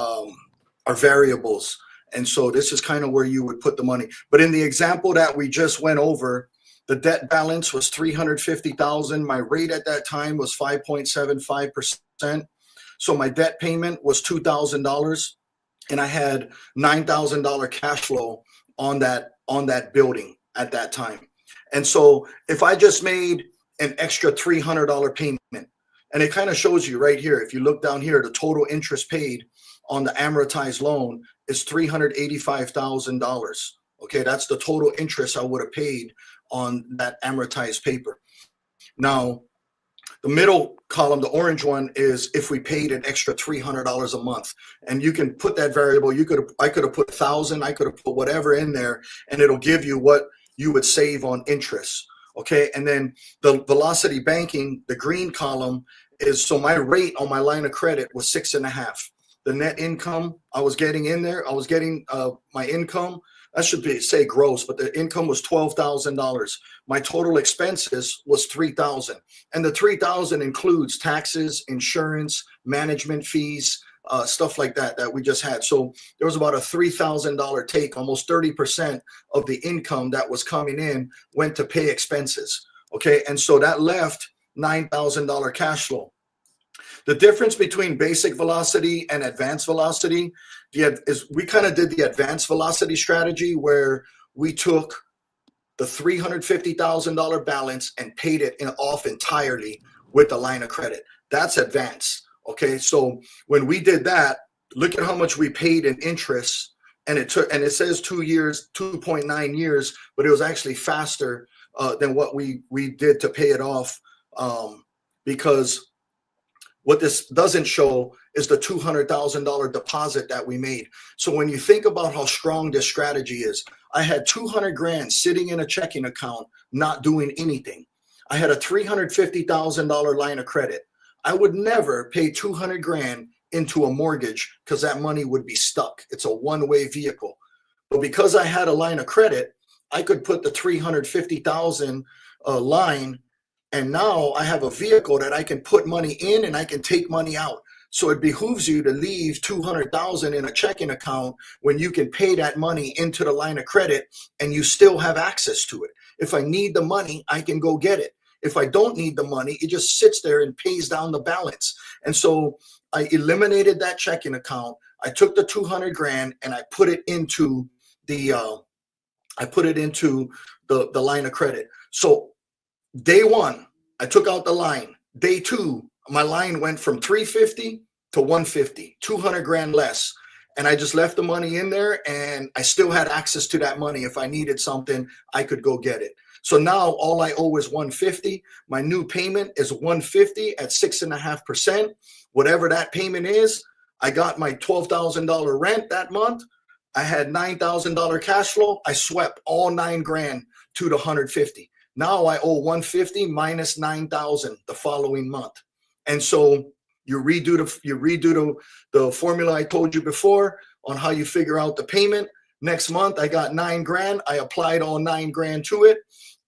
are variables. And so this is kind of where you would put the money. But in the example that we just went over, the debt balance was 350,000. My rate at that time was 5.75%. So my debt payment was $2,000 and I had $9,000 cash flow on that building at that time. And so if I just made an extra $300 payment, and it kind of shows you right here, if you look down here, the total interest paid on the amortized loan is $385,000. Okay, that's the total interest I would have paid on that amortized paper. Now, the middle column, the orange one, is if we paid an extra $300 a month. And you can put that variable. I could have put 1,000. I could have put whatever in there, and it'll give you what you would save on interest. Okay, and then the velocity banking, the green column, is so my rate on my line of credit was 6.5. The net income I was getting in there, I was getting my income. That should say gross, but the income was $12,000. My total expenses was $3,000, and the $3,000 includes taxes, insurance, management fees, stuff like that we just had. So there was about a $3,000 take. Almost 30% of the income that was coming in went to pay expenses. Okay, and so that left $9,000 cash flow. The difference between basic velocity and advanced velocity is we kind of did the advanced velocity strategy where we took the $350,000 balance and paid it off entirely with the line of credit. That's advanced. Okay, so when we did that, look at how much we paid in interest, and it says 2 years, 2.9 years, but it was actually faster than what we did to pay it off, because what this doesn't show is the $200,000 deposit that we made. So when you think about how strong this strategy is, I had 200 grand sitting in a checking account, not doing anything. I had a $350,000 line of credit. I would never pay 200 grand into a mortgage because that money would be stuck. It's a one-way vehicle. But because I had a line of credit, I could put the 350,000 line, and now I have a vehicle that I can put money in and I can take money out. So it behooves you to leave 200,000 in a checking account when you can pay that money into the line of credit and you still have access to it. If I need the money, I can go get it. If I don't need the money, it just sits there and pays down the balance. And so I eliminated that checking account. I took the 200 grand and I put it into the line of credit. So day one, I took out the line. Day two, my line went from 350 to 150, 200 grand less. And I just left the money in there and I still had access to that money. If I needed something, I could go get it. So now all I owe is 150. My new payment is 150 at 6.5%. Whatever that payment is, I got my $12,000 rent that month. I had $9,000 cash flow. I swept all 9 grand to the 150. Now I owe 150 minus 9,000 the following month. And so you redo the formula I told you before on how you figure out the payment. Next month, I got 9 grand. I applied all 9 grand to it,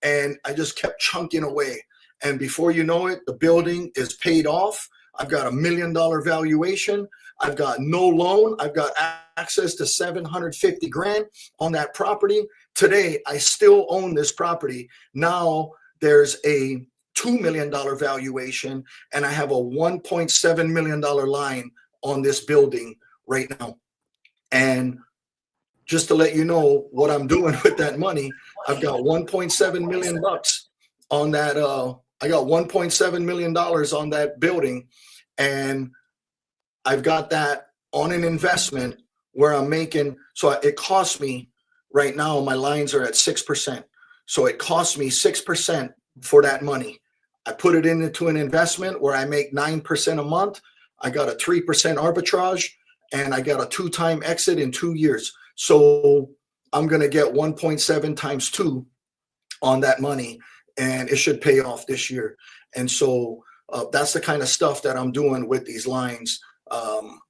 and I just kept chunking away. And before you know it, the building is paid off. I've got $1 million valuation. I've got no loan. I've got access to 750 grand on that property. Today, I still own this property. Now there's a $2 million valuation, and I have a $1.7 million line on this building right now. And just to let you know what I'm doing with that money, I've got 1.7 million bucks on that. I got $1.7 million on that building, and I've got that on an investment where I'm making, so it costs me right now, my lines are at 6%. So it costs me 6% for that money. I put it into an investment where I make 9% a month. I got a 3% arbitrage, and I got a 2-time exit in 2 years. So I'm going to get 1.7 times 2 on that money, and it should pay off this year. And so that's the kind of stuff that I'm doing with these lines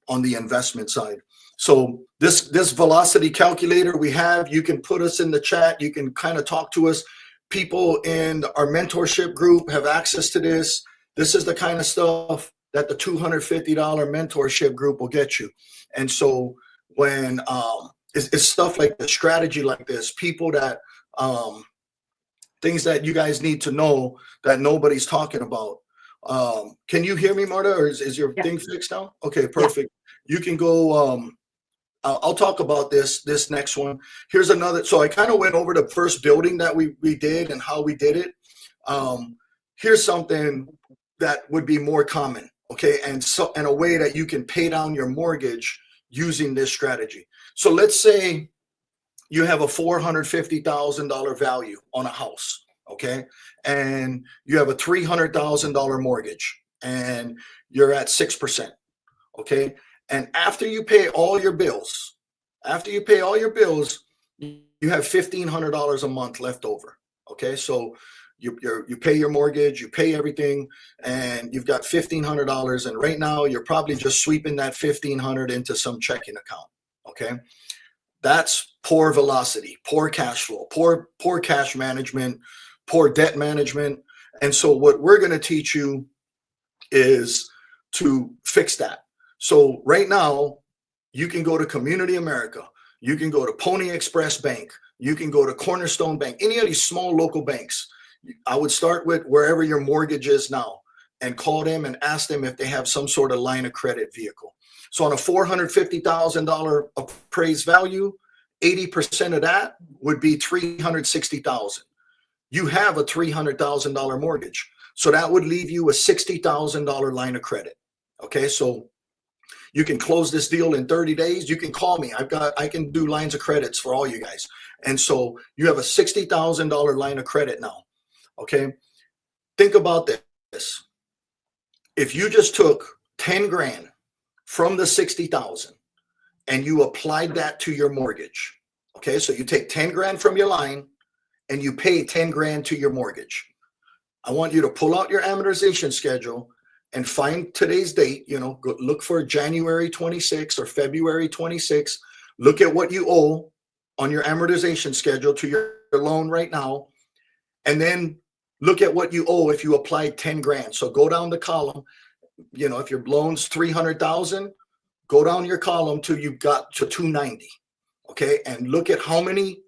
on the investment side. So this velocity calculator we have, you can put us in the chat. You can kind of talk to us. People in our mentorship group have access to this. This is the kind of stuff that the $250 mentorship group will get you. And so when it's stuff like the strategy like this, people that things that you guys need to know that nobody's talking about. Can you hear me, Marta, or is your thing fixed now? Okay, perfect. Yeah. You can go. I'll talk about this next one. Here's another. So I kind of went over the first building that we did and how we did it. Here's something that would be more common, okay, and a way that you can pay down your mortgage using this strategy. So let's say you have a $450,000 value on a house, okay, and you have a $300,000 mortgage, and you're at 6%, okay. And after you pay all your bills, you have $1,500 a month left over. Okay, so you pay your mortgage, you pay everything, and you've got $1,500. And right now, you're probably just sweeping that $1,500 into some checking account. Okay, that's poor velocity, poor cash flow, poor cash management, poor debt management. And so what we're going to teach you is to fix that. So right now, you can go to Community America, you can go to Pony Express Bank, you can go to Cornerstone Bank, any of these small local banks. I would start with wherever your mortgage is now and call them and ask them if they have some sort of line of credit vehicle. So on a $450,000 appraised value, 80% of that would be $360,000. You have a $300,000 mortgage. So that would leave you a $60,000 line of credit. Okay, so you can close this deal in 30 days. You can call me. I can do lines of credits for all you guys. And so you have a $60,000 line of credit now. Okay. Think about this. If you just took 10 grand from the 60,000 and you applied that to your mortgage. Okay. So you take 10 grand from your line and you pay 10 grand to your mortgage. I want you to pull out your amortization schedule and find today's date, go look for January 26 or February 26. Look at what you owe on your amortization schedule to your loan right now. And then look at what you owe if you applied 10 grand. So go down the column, if your loan's 300,000, go down your column till you got to 290. Okay. And look at how many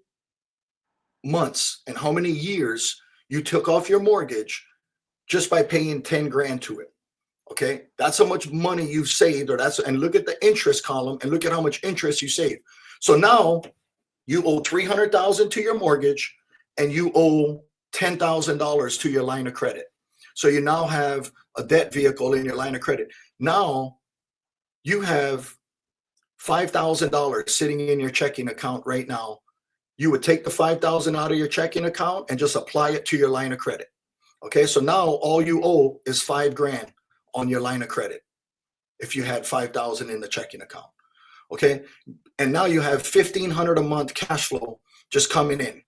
months and how many years you took off your mortgage just by paying 10 grand to it. Okay, that's how much money you've saved, and look at the interest column and look at how much interest you save. So now you owe $300,000 to your mortgage and you owe $10,000 to your line of credit. So you now have a debt vehicle in your line of credit. Now you have $5,000 sitting in your checking account right now you would take the 5,000 out of your checking account and just apply it to your line of credit. Okay, so now all you owe is $5,000 on your line of credit if you had 5,000 in the checking account. Okay, and now you have 1,500 a month cash flow just coming in.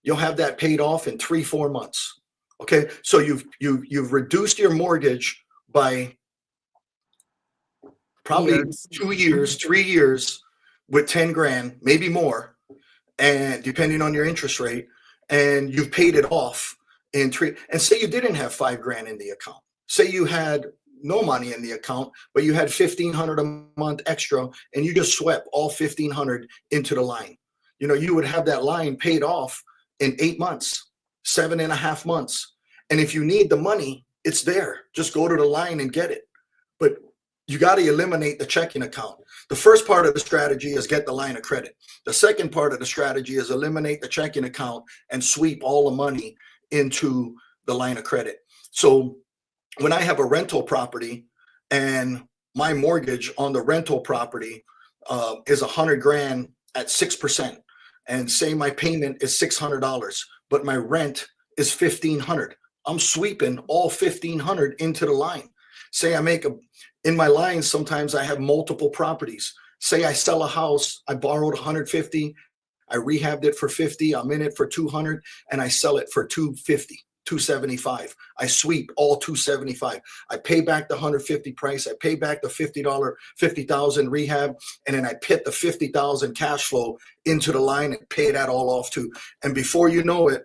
You'll have that paid off in 3-4 months. Okay, so you've reduced your mortgage by probably Years. 2 years, 3 years with 10 grand, maybe more, and depending on your interest rate, and you've paid it off in 3. And say you didn't have 5 grand in the account. Say you had no money in the account, but you had 1,500 a month extra, and you just swept all 1,500 into the line. You would have that line paid off in 8 months, 7.5 months. And if you need the money, it's there. Just go to the line and get it. But you got to eliminate the checking account. The first part of the strategy is get the line of credit. The second part of the strategy is eliminate the checking account and sweep all the money into the line of credit. So when I have a rental property and my mortgage on the rental property is 100 grand at 6%, and say my payment is $600, but my rent is 1,500, I'm sweeping all 1,500 into the line. Say I make in my line, sometimes I have multiple properties. Say I sell a house, I borrowed 150, I rehabbed it for 50, I'm in it for 200, and I sell it for 250, 275. I sweep all 275. I pay back the 150 price, I pay back the $50,000 rehab, and then I put the 50,000 cash flow into the line and pay that all off too. And before you know it,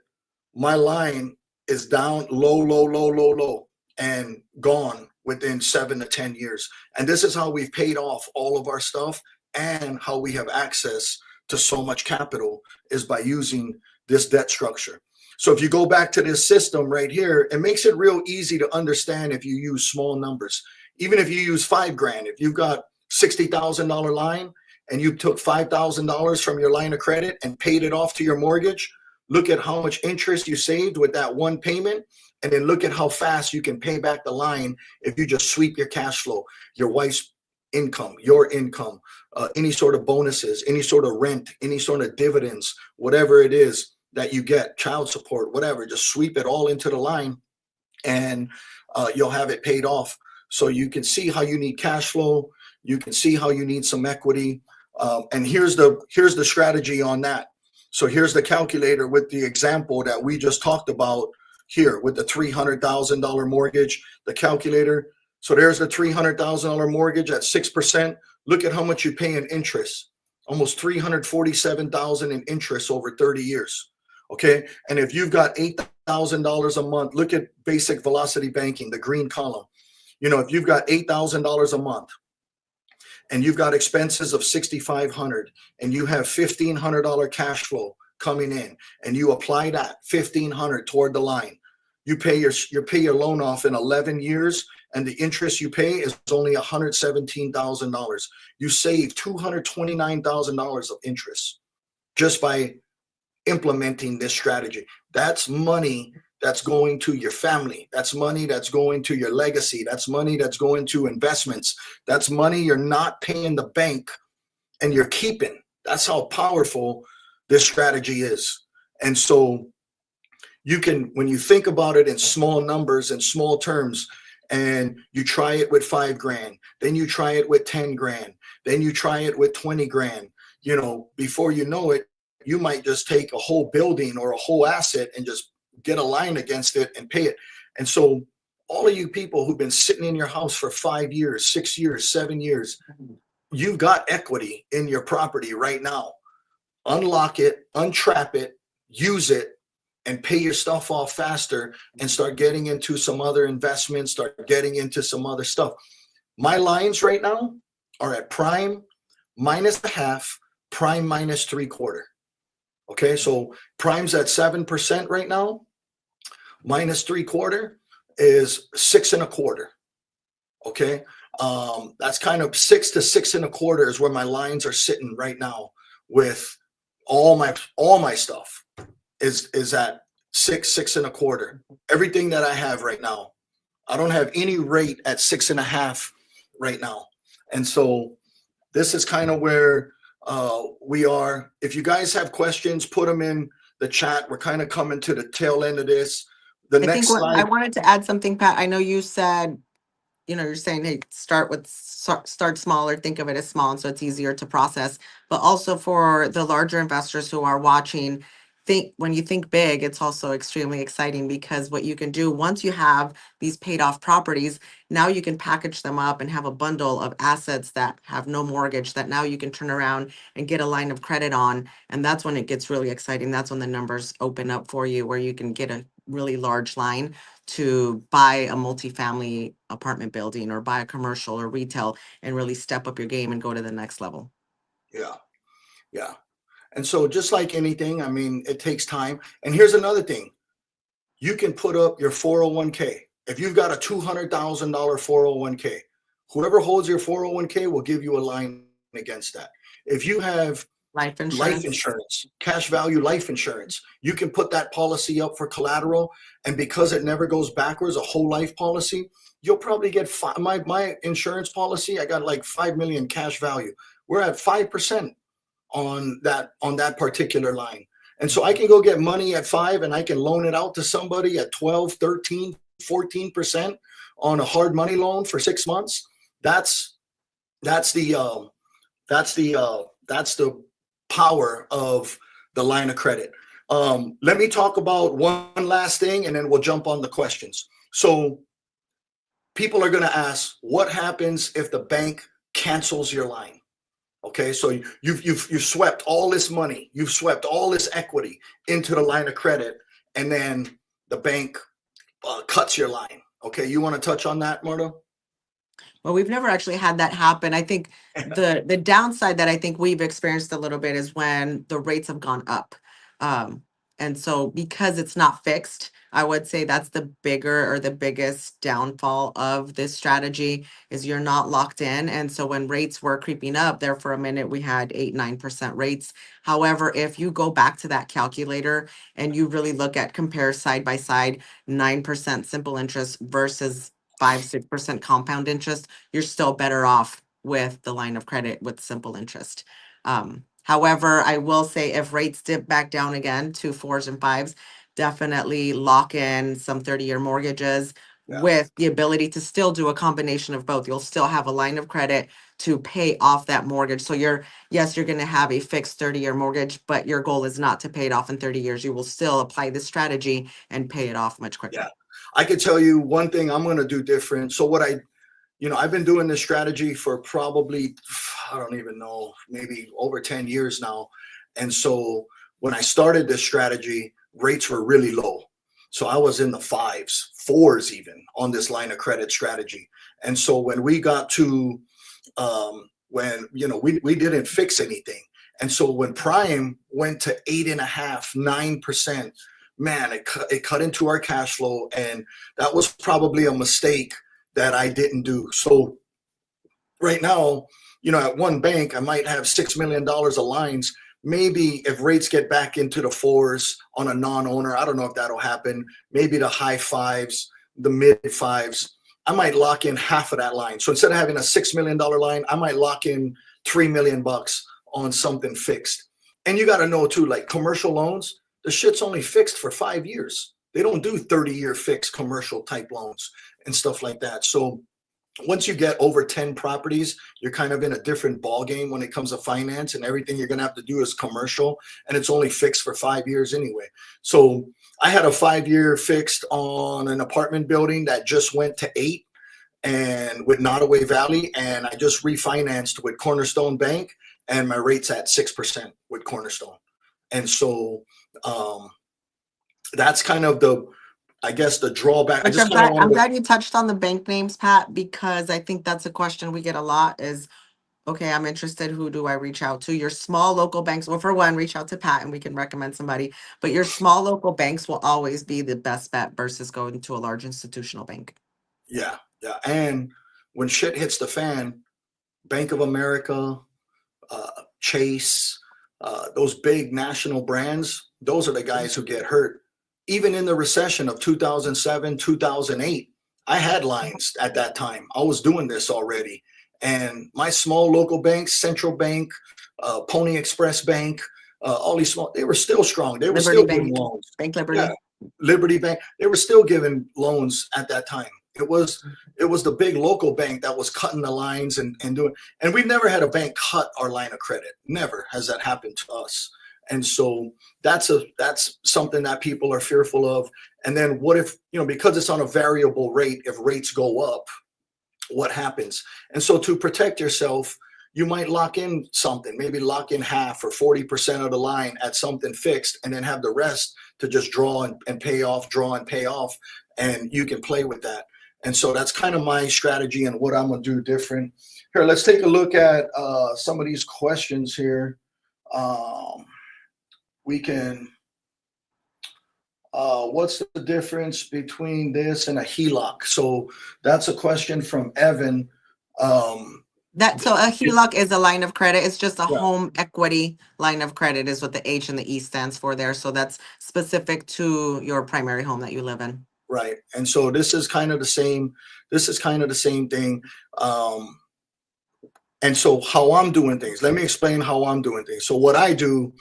my line is down low, and gone within 7 to 10 years. And this is how we've paid off all of our stuff, and how we have access to so much capital is by using this debt structure. So if you go back to this system right here, it makes it real easy to understand if you use small numbers. Even if you use 5 grand, if you've got $60,000 line and you took $5,000 from your line of credit and paid it off to your mortgage, look at how much interest you saved with that one payment. And then look at how fast you can pay back the line if you just sweep your cash flow, your wife's income, your income, any sort of bonuses, any sort of rent, any sort of dividends, whatever it is that you get, child support, whatever, just sweep it all into the line, and you'll have it paid off. So you can see how you need cash flow. You can see how you need some equity. And here's the strategy on that. So here's the calculator with the example that we just talked about here with the $300,000 mortgage, the calculator. So there's the $300,000 mortgage at 6%. Look at how much you pay in interest, almost $347,000 in interest over 30 years. Okay. And if you've got $8,000 a month, look at basic velocity banking, the green column. If you've got $8,000 a month and you've got expenses of $6,500 and you have $1,500 cash flow coming in, and you apply that $1,500 toward the line, you pay your loan off in 11 years, and the interest you pay is only $117,000. You save $229,000 of interest just by implementing this strategy. That's money that's going to your family. That's money that's going to your legacy. That's money that's going to investments. That's money you're not paying the bank and you're keeping. That's how powerful this strategy is. And so you can, when you think about it in small numbers and small terms, and you try it with 5 grand, then you try it with 10 grand, then you try it with 20 grand, before you know it, you might just take a whole building or a whole asset and just get a line against it and pay it. And so all of you people who've been sitting in your house for 5 years, 6 years, 7 years, you've got equity in your property right now. Unlock it, untrap it, use it, and pay your stuff off faster, and start getting into some other investments, start getting into some other stuff. My lines right now are at prime -0.5, prime -3/4. Okay, so prime's at 7% right now, -3/4 is 6.25. Okay, that's kind of 6 to 6.25 is where my lines are sitting right now with all my stuff is at 6.25. Everything that I have right now, I don't have any rate at 6.5 right now. And so this is kind of where If you guys have questions, put them in the chat. We're kind of coming to the tail end of this. The I think next what I slide. wanted to add something, Pat. I know you said, you're saying, hey, start smaller, think of it as small, and so it's easier to process. But also for the larger investors who are watching, when you think big, it's also extremely exciting because what you can do once you have these paid off properties, now you can package them up and have a bundle of assets that have no mortgage that now you can turn around and get a line of credit on. And that's when it gets really exciting. That's when the numbers open up for you where you can get a really large line to buy a multifamily apartment building or buy a commercial or retail and really step up your game and go to the next level. Yeah. Yeah. And so just like anything, I mean, it takes time. And here's another thing. You can put up your 401k. If you've got a $200,000 401k, whoever holds your 401k will give you a line against that. If you have Life life insurance. insurance, cash value life insurance, you can put that policy up for collateral. And because it never goes backwards, a whole life policy, you'll probably get my insurance policy. I got like 5 million cash value. We're at 5% on that particular line. And so I can go get money at 5 and I can loan it out to somebody at 12, 13, 14% on a hard money loan for 6 months. That's the power of the line of credit. Let me talk about one last thing and then we'll jump on the questions. So people are going to ask, what happens if the bank cancels your line? Okay, so you've swept all this money, you've swept all this equity into the line of credit, and then the bank cuts your line. Okay, you want to touch on that, Marta? Well, we've never actually had that happen. I think the downside that I think we've experienced a little bit is when the rates have gone up. And so because it's not fixed, I would say that's the bigger or the biggest downfall of this strategy is you're not locked in. And so when rates were creeping up there for a minute, we had 8-9% rates. However, if you go back to that calculator and you really look at compare side by side, 9% simple interest versus 5-6% compound interest, you're still better off with the line of credit with simple interest. However, I will say if rates dip back down again to 4s and 5s, definitely lock in some 30-year mortgages with the ability to still do a combination of both. You'll still have a line of credit to pay off that mortgage. So you're going to have a fixed 30-year mortgage, but your goal is not to pay it off in 30 years. You will still apply this strategy and pay it off much quicker. Yeah. I could tell you one thing I'm going to do different. So I've been doing this strategy for probably, I don't even know, maybe over 10 years now. And so when I started this strategy, rates were really low. So I was in the 5s, 4s even on this line of credit strategy. And so when we got to, we didn't fix anything. And so when prime went to 8.5%, 9%, man, it cut into our cash flow. And that was probably a mistake that I didn't do. So right now, at one bank, I might have $6 million of lines. Maybe if rates get back into the 4s on a non-owner, I don't know if that'll happen, maybe the high 5s, the mid 5s, I might lock in half of that line. So instead of having a $6 million line, I might lock in $3 million on something fixed. And you got to know too, like commercial loans, the shit's only fixed for 5 years. They don't do 30-year fixed commercial type loans and stuff like that. So once you get over 10 properties, you're kind of in a different ball game when it comes to finance, and everything you're going to have to do is commercial, and it's only fixed for 5 years anyway. So I had a 5-year fixed on an apartment building that just went to 8 and with Nottoway Valley, and I just refinanced with Cornerstone Bank, and my rate's at 6% with Cornerstone. And so that's kind of the drawback. I'm glad you touched on the bank names, Pat, because I think that's a question we get a lot is, okay, I'm interested. Who do I reach out to? Your small local banks. Well, for one, reach out to Pat and we can recommend somebody. But your small local banks will always be the best bet versus going to a large institutional bank. Yeah. Yeah. And when shit hits the fan, Bank of America, Chase, those big national brands, those are the guys who get hurt. Even in the recession of 2007, 2008, I had lines at that time. I was doing this already. And my small local banks, Central Bank, Pony Express Bank, all these small, they were still strong. They were Liberty still giving Bank, loans. Bank Liberty. Yeah, Liberty Bank, they were still giving loans at that time. It was the big local bank that was cutting the lines and doing, and we've never had a bank cut our line of credit. Never has that happened to us. And so that's something that people are fearful of. And then what if, because it's on a variable rate, if rates go up, what happens? And so to protect yourself, you might lock in something, maybe lock in half or 40% of the line at something fixed, and then have the rest to just draw and pay off, draw and pay off, and you can play with that. And so that's kind of my strategy and what I'm gonna do different. Here, let's take a look at some of these questions here. We can, what's the difference between this and a HELOC? So that's a question from Evan. So a HELOC is a line of credit. It's just a Yeah. home equity line of credit is what the H and the E stands for there. So that's specific to your primary home that you live in. Right. And so this is kind of the same. This is kind of the same thing. And so how I'm doing things, let me explain how I'm doing things. So what I do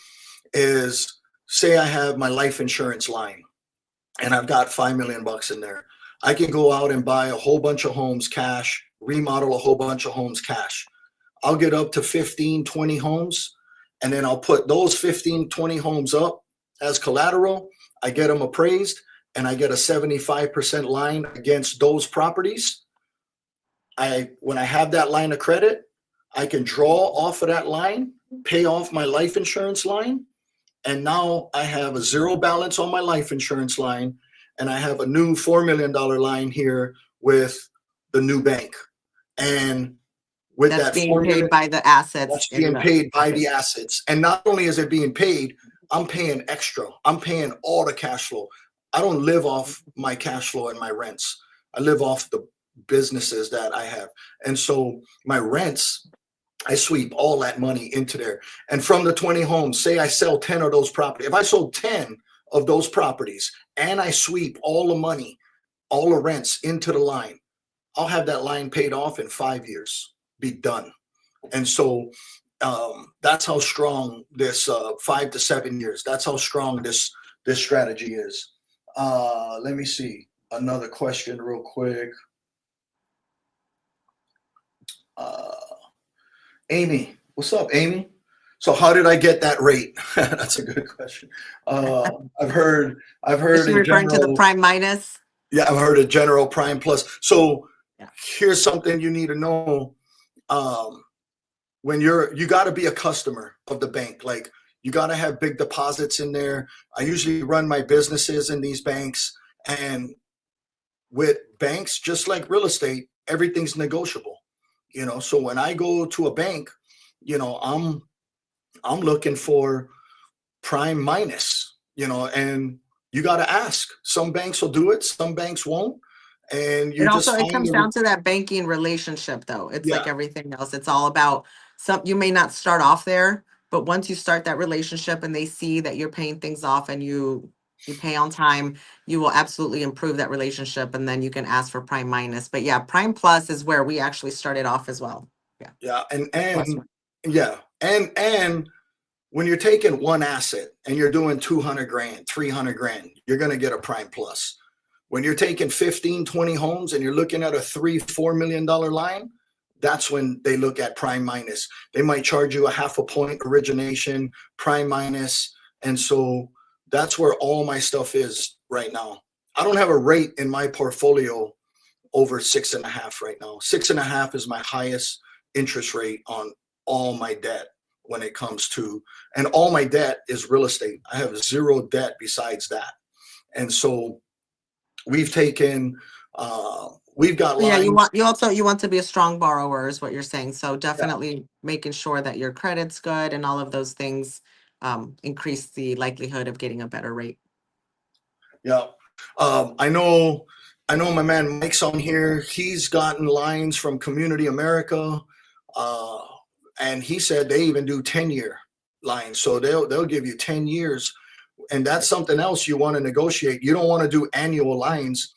is, say I have my life insurance line and I've got $5 million in there. I can go out and buy a whole bunch of homes cash, remodel a whole bunch of homes cash. I'll get up to 15, 20 homes, and then I'll put those 15, 20 homes up as collateral. I get them appraised, and I get a 75% line against those properties. When I have that line of credit, I can draw off of that line, pay off my life insurance line, and now I have a zero balance on my life insurance line, and I have a new $4 million line here with the new bank. And with That's that being $4 million, paid by the assets. that's being paid by the assets. And not only is it being paid, I'm paying extra. I'm paying all the cash flow. I don't live off my cash flow and my rents. I live off the businesses that I have. And so my rents, I sweep all that money into there. And from the 20 homes, say I sell 10 of those properties. If I sold 10 of those properties and I sweep all the money, all the rents into the line, I'll have that line paid off in 5 years, be done. And so that's how strong this 5 to 7 years, that's how strong this strategy is. Let me see another question real quick. Amy, what's up, Amy? So how did I get that rate? That's a good question. I've heard Is she referring to the prime minus? Yeah, I've heard of general prime plus. So yeah. Here's something you need to know. When you got to be a customer of the bank. Like, you got to have big deposits in there. I usually run my businesses in these banks, and with banks, just like real estate, everything's negotiable. So when I go to a bank, I'm looking for prime minus, and you got to ask. Some banks will do it, some banks won't. And it comes down to that banking relationship, though. It's like everything else. It's all about you may not start off there, but once you start that relationship and they see that you're paying things off and you pay on time, you will absolutely improve that relationship, and then you can ask for prime minus. But yeah, prime plus is where we actually started off as well. Yeah. And when you're taking one asset and you're doing 200 grand, 300 grand, you're going to get a prime plus. When you're taking 15, 20 homes and you're looking at a $3-4 million line, that's when they look at prime minus. They might charge you a 0.5 point origination, prime minus. And so that's where all my stuff is right now. I don't have a rate in my portfolio over 6.5 right now. 6.5 is my highest interest rate on all my debt when it comes to, and all my debt is real estate. I have zero debt besides that. And so we've taken, we've got lines. Yeah, you want to be a strong borrower is what you're saying. So definitely making sure that your credit's good and all of those things increase the likelihood of getting a better rate. Yeah. I know my man Mike's on here. He's gotten lines from Community America. And he said they even do 10-year lines. So they'll give you 10 years. And that's something else you want to negotiate. You don't want to do annual lines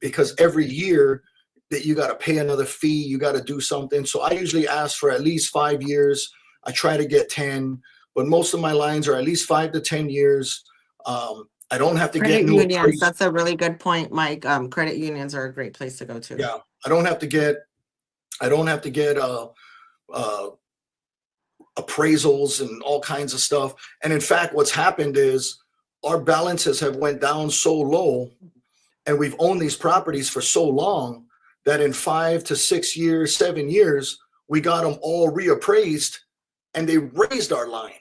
because every year that you got to pay another fee, you got to do something. So I usually ask for at least 5 years. I try to get 10, but most of my lines are at least 5 to 10 years. I don't have to get Credit new unions, appraisals. that's a really good point, Mike. Credit unions are a great place to go to. Yeah, I don't have to get appraisals and all kinds of stuff. And in fact, what's happened is our balances have went down so low, and we've owned these properties for so long that in 5 to 6 years, 7 years, we got them all reappraised, and they raised our line.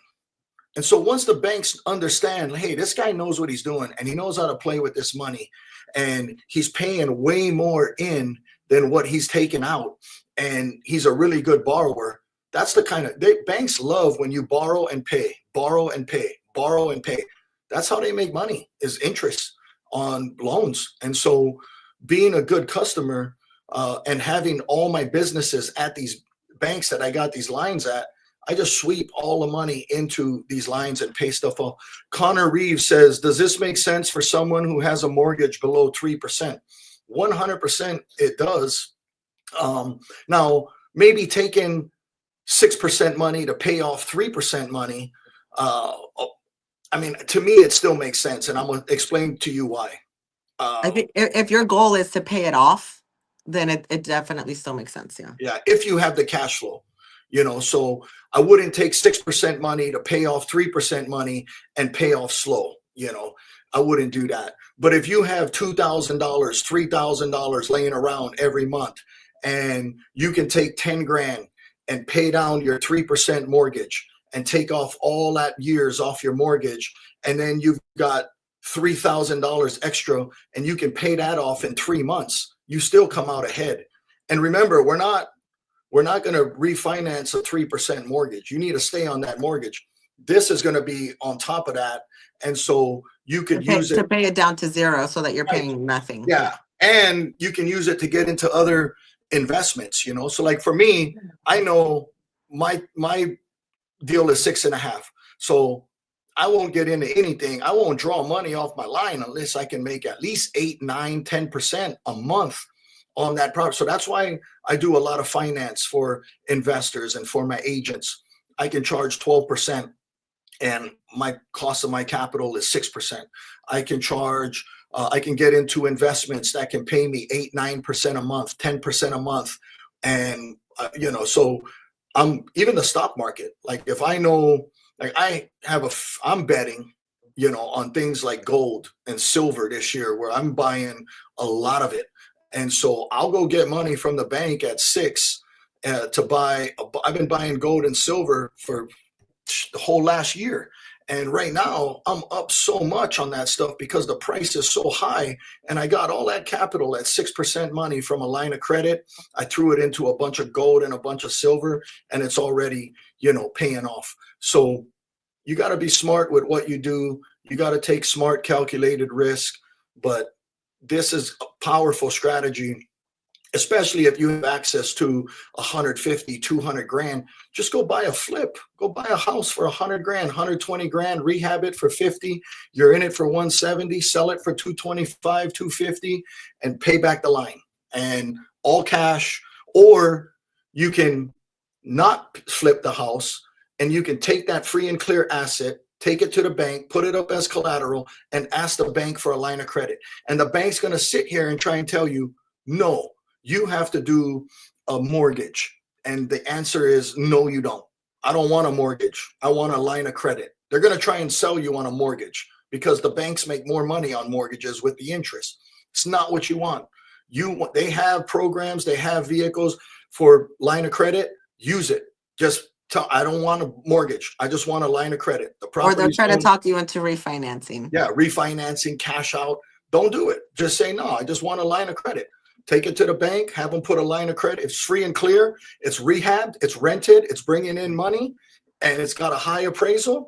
And so once the banks understand, hey, this guy knows what he's doing and he knows how to play with this money, and he's paying way more in than what he's taking out, and he's a really good borrower. That's the kind of banks love when you borrow and pay, borrow and pay, borrow and pay. That's how they make money, is interest on loans. And so being a good customer and having all my businesses at these banks that I got these lines at, I just sweep all the money into these lines and pay stuff off. Connor Reeves says, does this make sense for someone who has a mortgage below 3%? 100% it does. Now, maybe taking 6% money to pay off 3% money, I mean, to me, it still makes sense. And I'm going to explain to you why. I think if your goal is to pay it off, then it definitely still makes sense. Yeah. Yeah. If you have the cash flow, so I wouldn't take 6% money to pay off 3% money and pay off slow. I wouldn't do that. But if you have $2,000, $3,000 laying around every month, and you can take 10 grand and pay down your 3% mortgage and take off all that years off your mortgage, and then you've got $3,000 extra and you can pay that off in 3 months, you still come out ahead. And remember, we're not going to refinance a 3% mortgage. You need to stay on that mortgage. This is going to be on top of that. And so you could use it to pay it down to zero so that you're paying nothing. Yeah. And you can use it to get into other investments, So like for me, I know my deal is 6.5. So I won't get into anything. I won't draw money off my line unless I can make at least 8, 9, 10% a month on that property. So that's why I do a lot of finance for investors and for my agents. I can charge 12% and my cost of my capital is 6%. I can charge, I can get into investments that can pay me 8, 9% a month, 10% a month. And, so I'm even the stock market. Like if I know, like I'm betting, on things like gold and silver this year, where I'm buying a lot of it. And so I'll go get money from the bank at 6 to buy. I've been buying gold and silver for the whole last year. And right now I'm up so much on that stuff because the price is so high. And I got all that capital at 6% money from a line of credit. I threw it into a bunch of gold and a bunch of silver, and it's already, paying off. So you got to be smart with what you do. You got to take smart, calculated risk. But this is a powerful strategy, especially if you have access to 150, 200 grand. Just go buy a flip. Go buy a house for 100 grand, 120 grand, rehab it for 50. You're in it for 170, sell it for 225, 250, and pay back the line. And all cash, or you can not flip the house and you can take that free and clear asset, take it to the bank, put it up as collateral, and ask the bank for a line of credit. And the bank's going to sit here and try and tell you, no, you have to do a mortgage. And the answer is, no, you don't. I don't want a mortgage. I want a line of credit. They're going to try and sell you on a mortgage because the banks make more money on mortgages with the interest. It's not what you want. They have programs, they have vehicles for line of credit. Use it. Just I don't want a mortgage. I just want a line of credit. Or they'll try to talk you into refinancing. Yeah, refinancing, cash out. Don't do it. Just say, no, I just want a line of credit. Take it to the bank, have them put a line of credit. It's free and clear. It's rehabbed. It's rented. It's bringing in money, and it's got a high appraisal.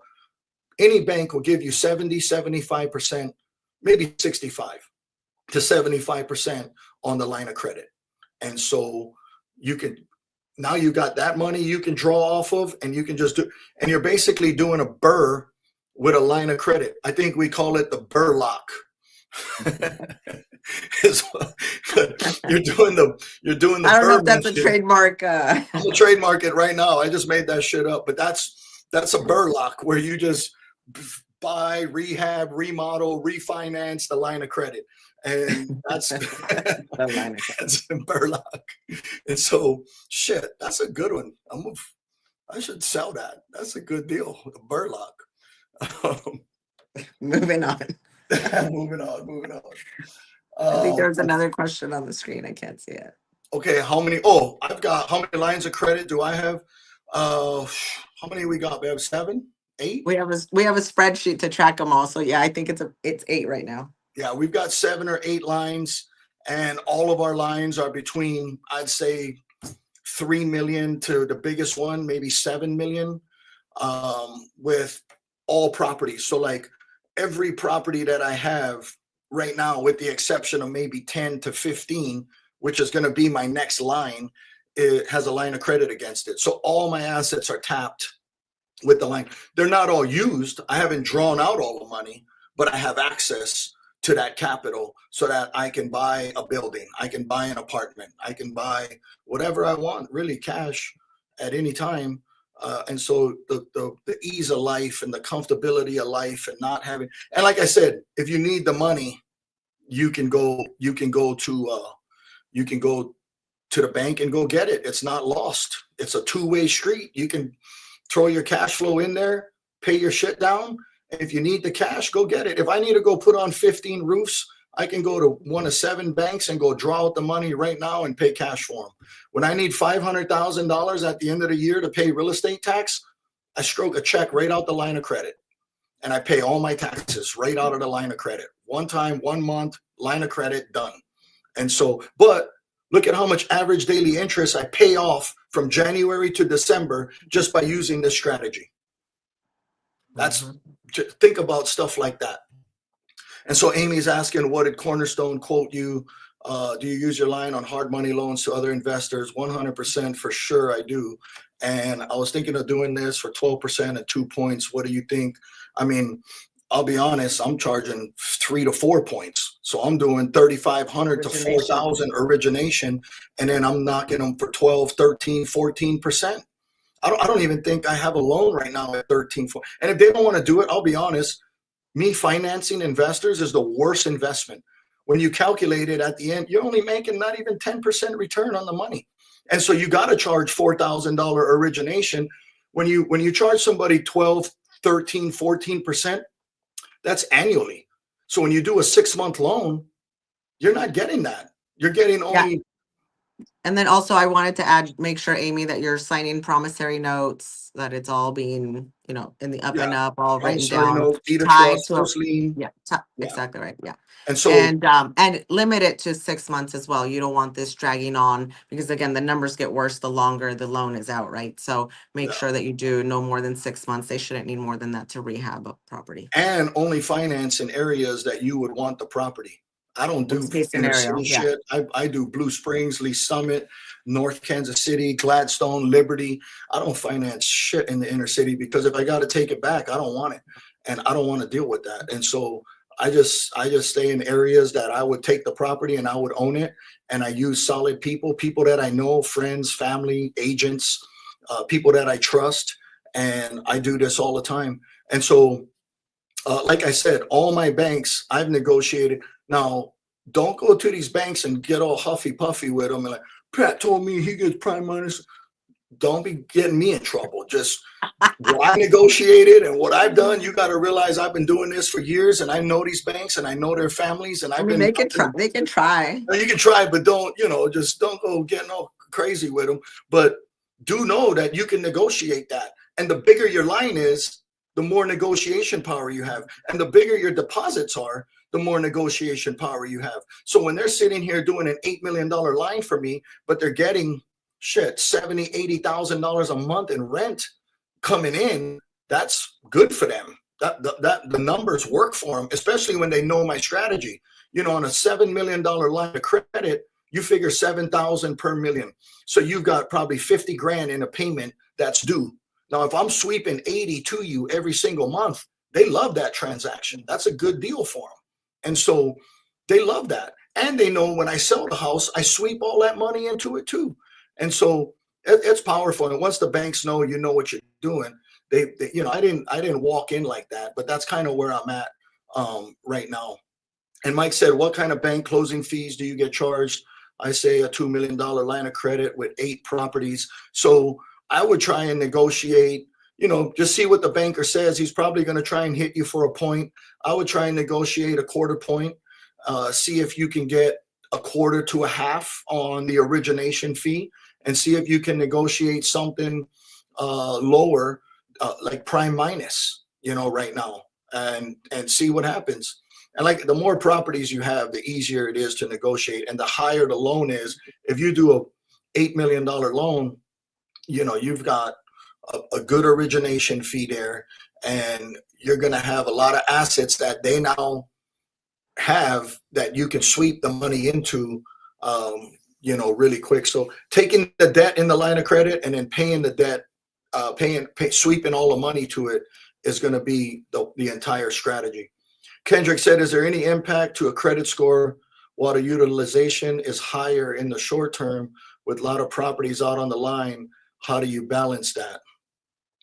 Any bank will give you 70, 75%, maybe 65 to 75% on the line of credit. And so now you got that money you can draw off of, and you can just and you're basically doing a BRRRR with a line of credit. I think we call it the BRRRR lock. Is what- you're doing the I don't know if Birdman that's a shit. trademark. I'm gonna trademark it right now. I just made that shit up, but that's a Burlock where you just buy, rehab, remodel, refinance the line of credit, and that's The line of that's in Burlock. And so, shit, that's a good one. I should sell that. That's a good deal. The Burlock. Moving on. Moving on. I think there's another question on the screen. I can't see it. Okay, how many? Oh, how many lines of credit do I have? How many we got? We have 7, 8. We have a spreadsheet to track them all. So yeah, I think it's 8 right now. Yeah, we've got 7 or 8 lines, and all of our lines are between, I'd say, 3 million to the biggest one, maybe 7 million, with all properties. So like every property that I have right now, with the exception of maybe 10 to 15, which is going to be my next line, it has a line of credit against it. So all my assets are tapped with the line. They're not all used. I haven't drawn out all the money, but I have access to that capital so that I can buy a building, I can buy an apartment, I can buy whatever I want, really cash at any time. And so the ease of life and the comfortability of life and not having, and like I said, if you need the money, you can go to the bank and go get it. It's not lost. It's a two-way street. You can throw your cash flow in there, pay your shit down. If you need the cash, go get it. If I need to go put on 15 roofs, I can go to one of 7 banks and go draw out the money right now and pay cash for them. When I need $500,000 at the end of the year to pay real estate tax, I stroke a check right out the line of credit, and I pay all my taxes right out of the line of credit. One time, 1 month, line of credit, done. And so, but look at how much average daily interest I pay off from January to December just by using this strategy. That's, think about stuff like that. And so Amy's asking, what did Cornerstone quote you? Do you use your line on hard money loans to other investors? 100% for sure I do. And I was thinking of doing this for 12% at 2 points. What do you think? I mean, I'll be honest, I'm charging 3 to 4 points. So I'm doing 3,500 to 4,000 origination. And then I'm knocking them for 12, 13, 14%. I don't even think I have a loan right now at 13. And if they don't want to do it, I'll be honest, me financing investors is the worst investment. When you calculate it at the end, you're only making not even 10% return on the money. And so you got to charge $4,000 origination. When you charge somebody 12, 13, 14%, that's annually. So when you do a 6-month loan, you're not getting that. You're getting only. Yeah. And then also I wanted to make sure, Amy, that you're signing promissory notes, that it's all being, in the up and up, all written down. Tied to lien. Yeah, exactly right. Yeah. And so and limit it to 6 months as well. You don't want this dragging on, because again, the numbers get worse the longer the loan is out, right? So make sure that you do no more than 6 months. They shouldn't need more than that to rehab a property. And only finance in areas that you would want the property. I don't do inner city shit. I do Blue Springs, Lee Summit, North Kansas City, Gladstone, Liberty. I don't finance shit in the inner city, because if I got to take it back, I don't want it, and I don't want to deal with that. And so I just stay in areas that I would take the property and I would own it, and I use solid people that I know, friends, family, agents, people that I trust, and I do this all the time. And so, like I said, all my banks I've negotiated. Now, don't go to these banks and get all huffy puffy with them and like, Pat told me he gets prime minus. Don't be getting me in trouble. Just what I negotiated and what I've done. You got to realize I've been doing this for years, and I know these banks and I know their families. And they can try. They can try. You can try, but don't just don't go getting all crazy with them. But do know that you can negotiate that, and the bigger your line is, the more negotiation power you have, and the bigger your deposits are, the more negotiation power you have. So when they're sitting here doing an $8 million line for me, but they're getting $70,000, $80,000 a month in rent coming in, that's good for them. That the numbers work for them, especially when they know my strategy. On a $7 million line of credit, you figure 7,000 per million. So you've got probably 50 grand in a payment that's due. Now, if I'm sweeping 80 to you every single month, they love that transaction. That's a good deal for them. And so they love that. And they know when I sell the house, I sweep all that money into it too. And so it's powerful. And once the banks know you know what you're doing, they I didn't walk in like that, but that's kind of where I'm at right now. And Mike said, what kind of bank closing fees do you get charged? I say a $2 million line of credit with 8 properties. So I would try and negotiate, just see what the banker says. He's probably going to try and hit you for a point. I would try and negotiate a quarter point, see if you can get a quarter to a half on the origination fee, and see if you can negotiate something lower, like prime minus, right now, and see what happens. And like the more properties you have, the easier it is to negotiate. And the higher the loan is, if you do a $8 million loan, you've got a good origination fee there, and you're going to have a lot of assets that they now have that you can sweep the money into, really quick. So taking the debt in the line of credit and then paying the debt, sweeping all the money to it is going to be the entire strategy. Kendrick said, is there any impact to a credit score while the utilization is higher in the short term with a lot of properties out on the line? How do you balance that?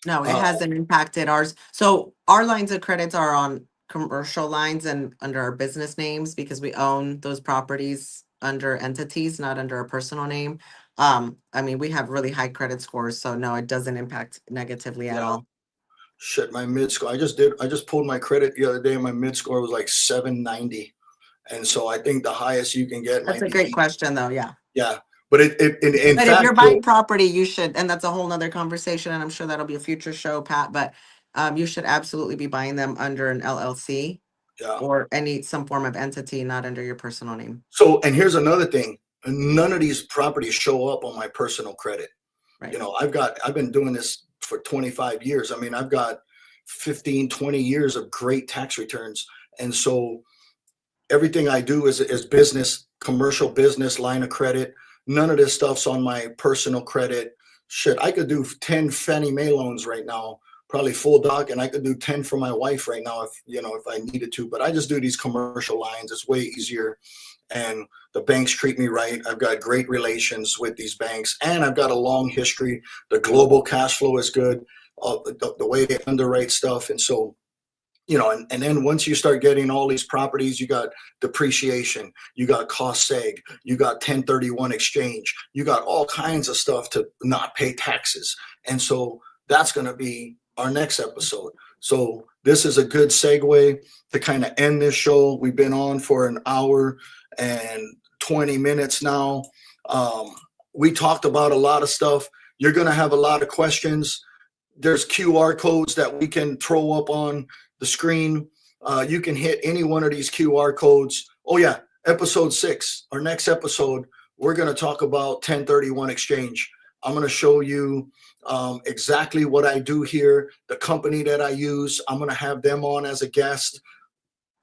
No, it hasn't impacted ours. So our lines of credits are on commercial lines and under our business names because we own those properties under entities, not under a personal name. We have really high credit scores, so no, it doesn't impact negatively at all. Shit, my mid score. I just pulled my credit the other day. My mid score was like 790, and so I think the highest you can get. That's a great question, though. Yeah. Yeah, but in But fact, if you're buying property, you should, and that's a whole nother conversation, and I'm sure that'll be a future show, Pat. But you should absolutely be buying them under an LLC or some form of entity, not under your personal name. So, and here's another thing: none of these properties show up on my personal credit. Right. I've been doing this for 25 years. I've got 15, 20 years of great tax returns. And so everything I do is business, commercial business, line of credit. None of this stuff's on my personal credit. Shit, I could do 10 Fannie Mae loans right now, probably full doc, and I could do 10 for my wife right now if I needed to. But I just do these commercial lines. It's way easier. And the banks treat me right. I've got great relations with these banks, and I've got a long history. The global cash flow is good, the way they underwrite stuff. And so, and then once you start getting all these properties, you got depreciation, you got cost seg, you got 1031 exchange, you got all kinds of stuff to not pay taxes. And so that's going to be our next episode. So this is a good segue to kind of end this show. We've been on for an hour and 20 minutes now. We talked about a lot of stuff. You're going to have a lot of questions. There's QR codes that we can throw up on the screen. You can hit any one of these QR codes. Oh yeah, episode 6, our next episode, we're going to talk about 1031 exchange. I'm going to show you exactly what I do here, the company that I use. I'm going to have them on as a guest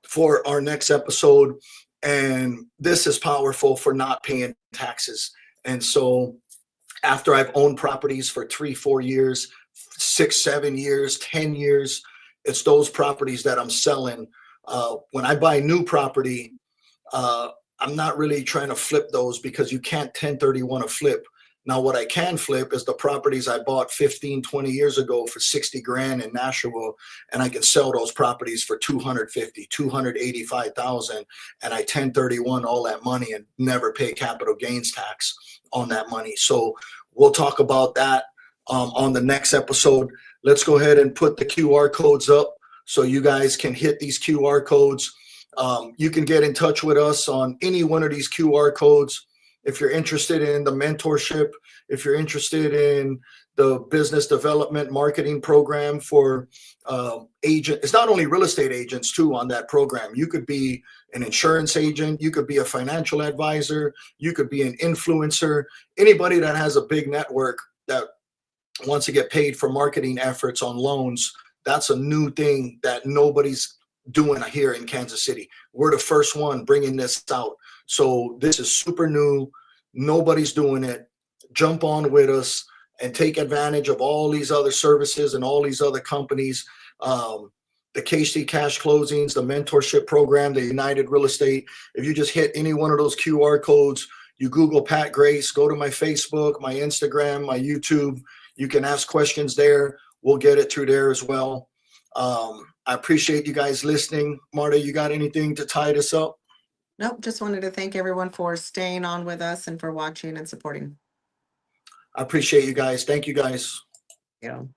for our next episode. And this is powerful for not paying taxes. And so after I've owned properties for 3-4 years, 6-7 years, 10 years, it's those properties that I'm selling. When I buy new property, I'm not really trying to flip those because you can't 1031 a flip. Now, what I can flip is the properties I bought 15, 20 years ago for 60 grand in Nashua, and I can sell those properties for 250, 285,000, and I 1031 all that money and never pay capital gains tax on that money. So we'll talk about that on the next episode. Let's go ahead and put the QR codes up so you guys can hit these QR codes. You can get in touch with us on any one of these QR codes. If you're interested in the mentorship, if you're interested in the business development marketing program for agent, it's not only real estate agents too on that program. You could be an insurance agent, you could be a financial advisor, you could be an influencer, anybody that has a big network that wants to get paid for marketing efforts on loans. That's a new thing that nobody's doing here in Kansas City. We're the first one bringing this out. So this is super new. Nobody's doing it. Jump on with us and take advantage of all these other services and all these other companies. the KC Cash Closings, the mentorship program, the United Real Estate. If you just hit any one of those QR codes, you Google Pat Grace, go to my Facebook, my Instagram, my YouTube. You can ask questions there. We'll get it through there as well. I appreciate you guys listening. Marta, you got anything to tie this up? Nope, just wanted to thank everyone for staying on with us and for watching and supporting. I appreciate you guys. Thank you guys. You know.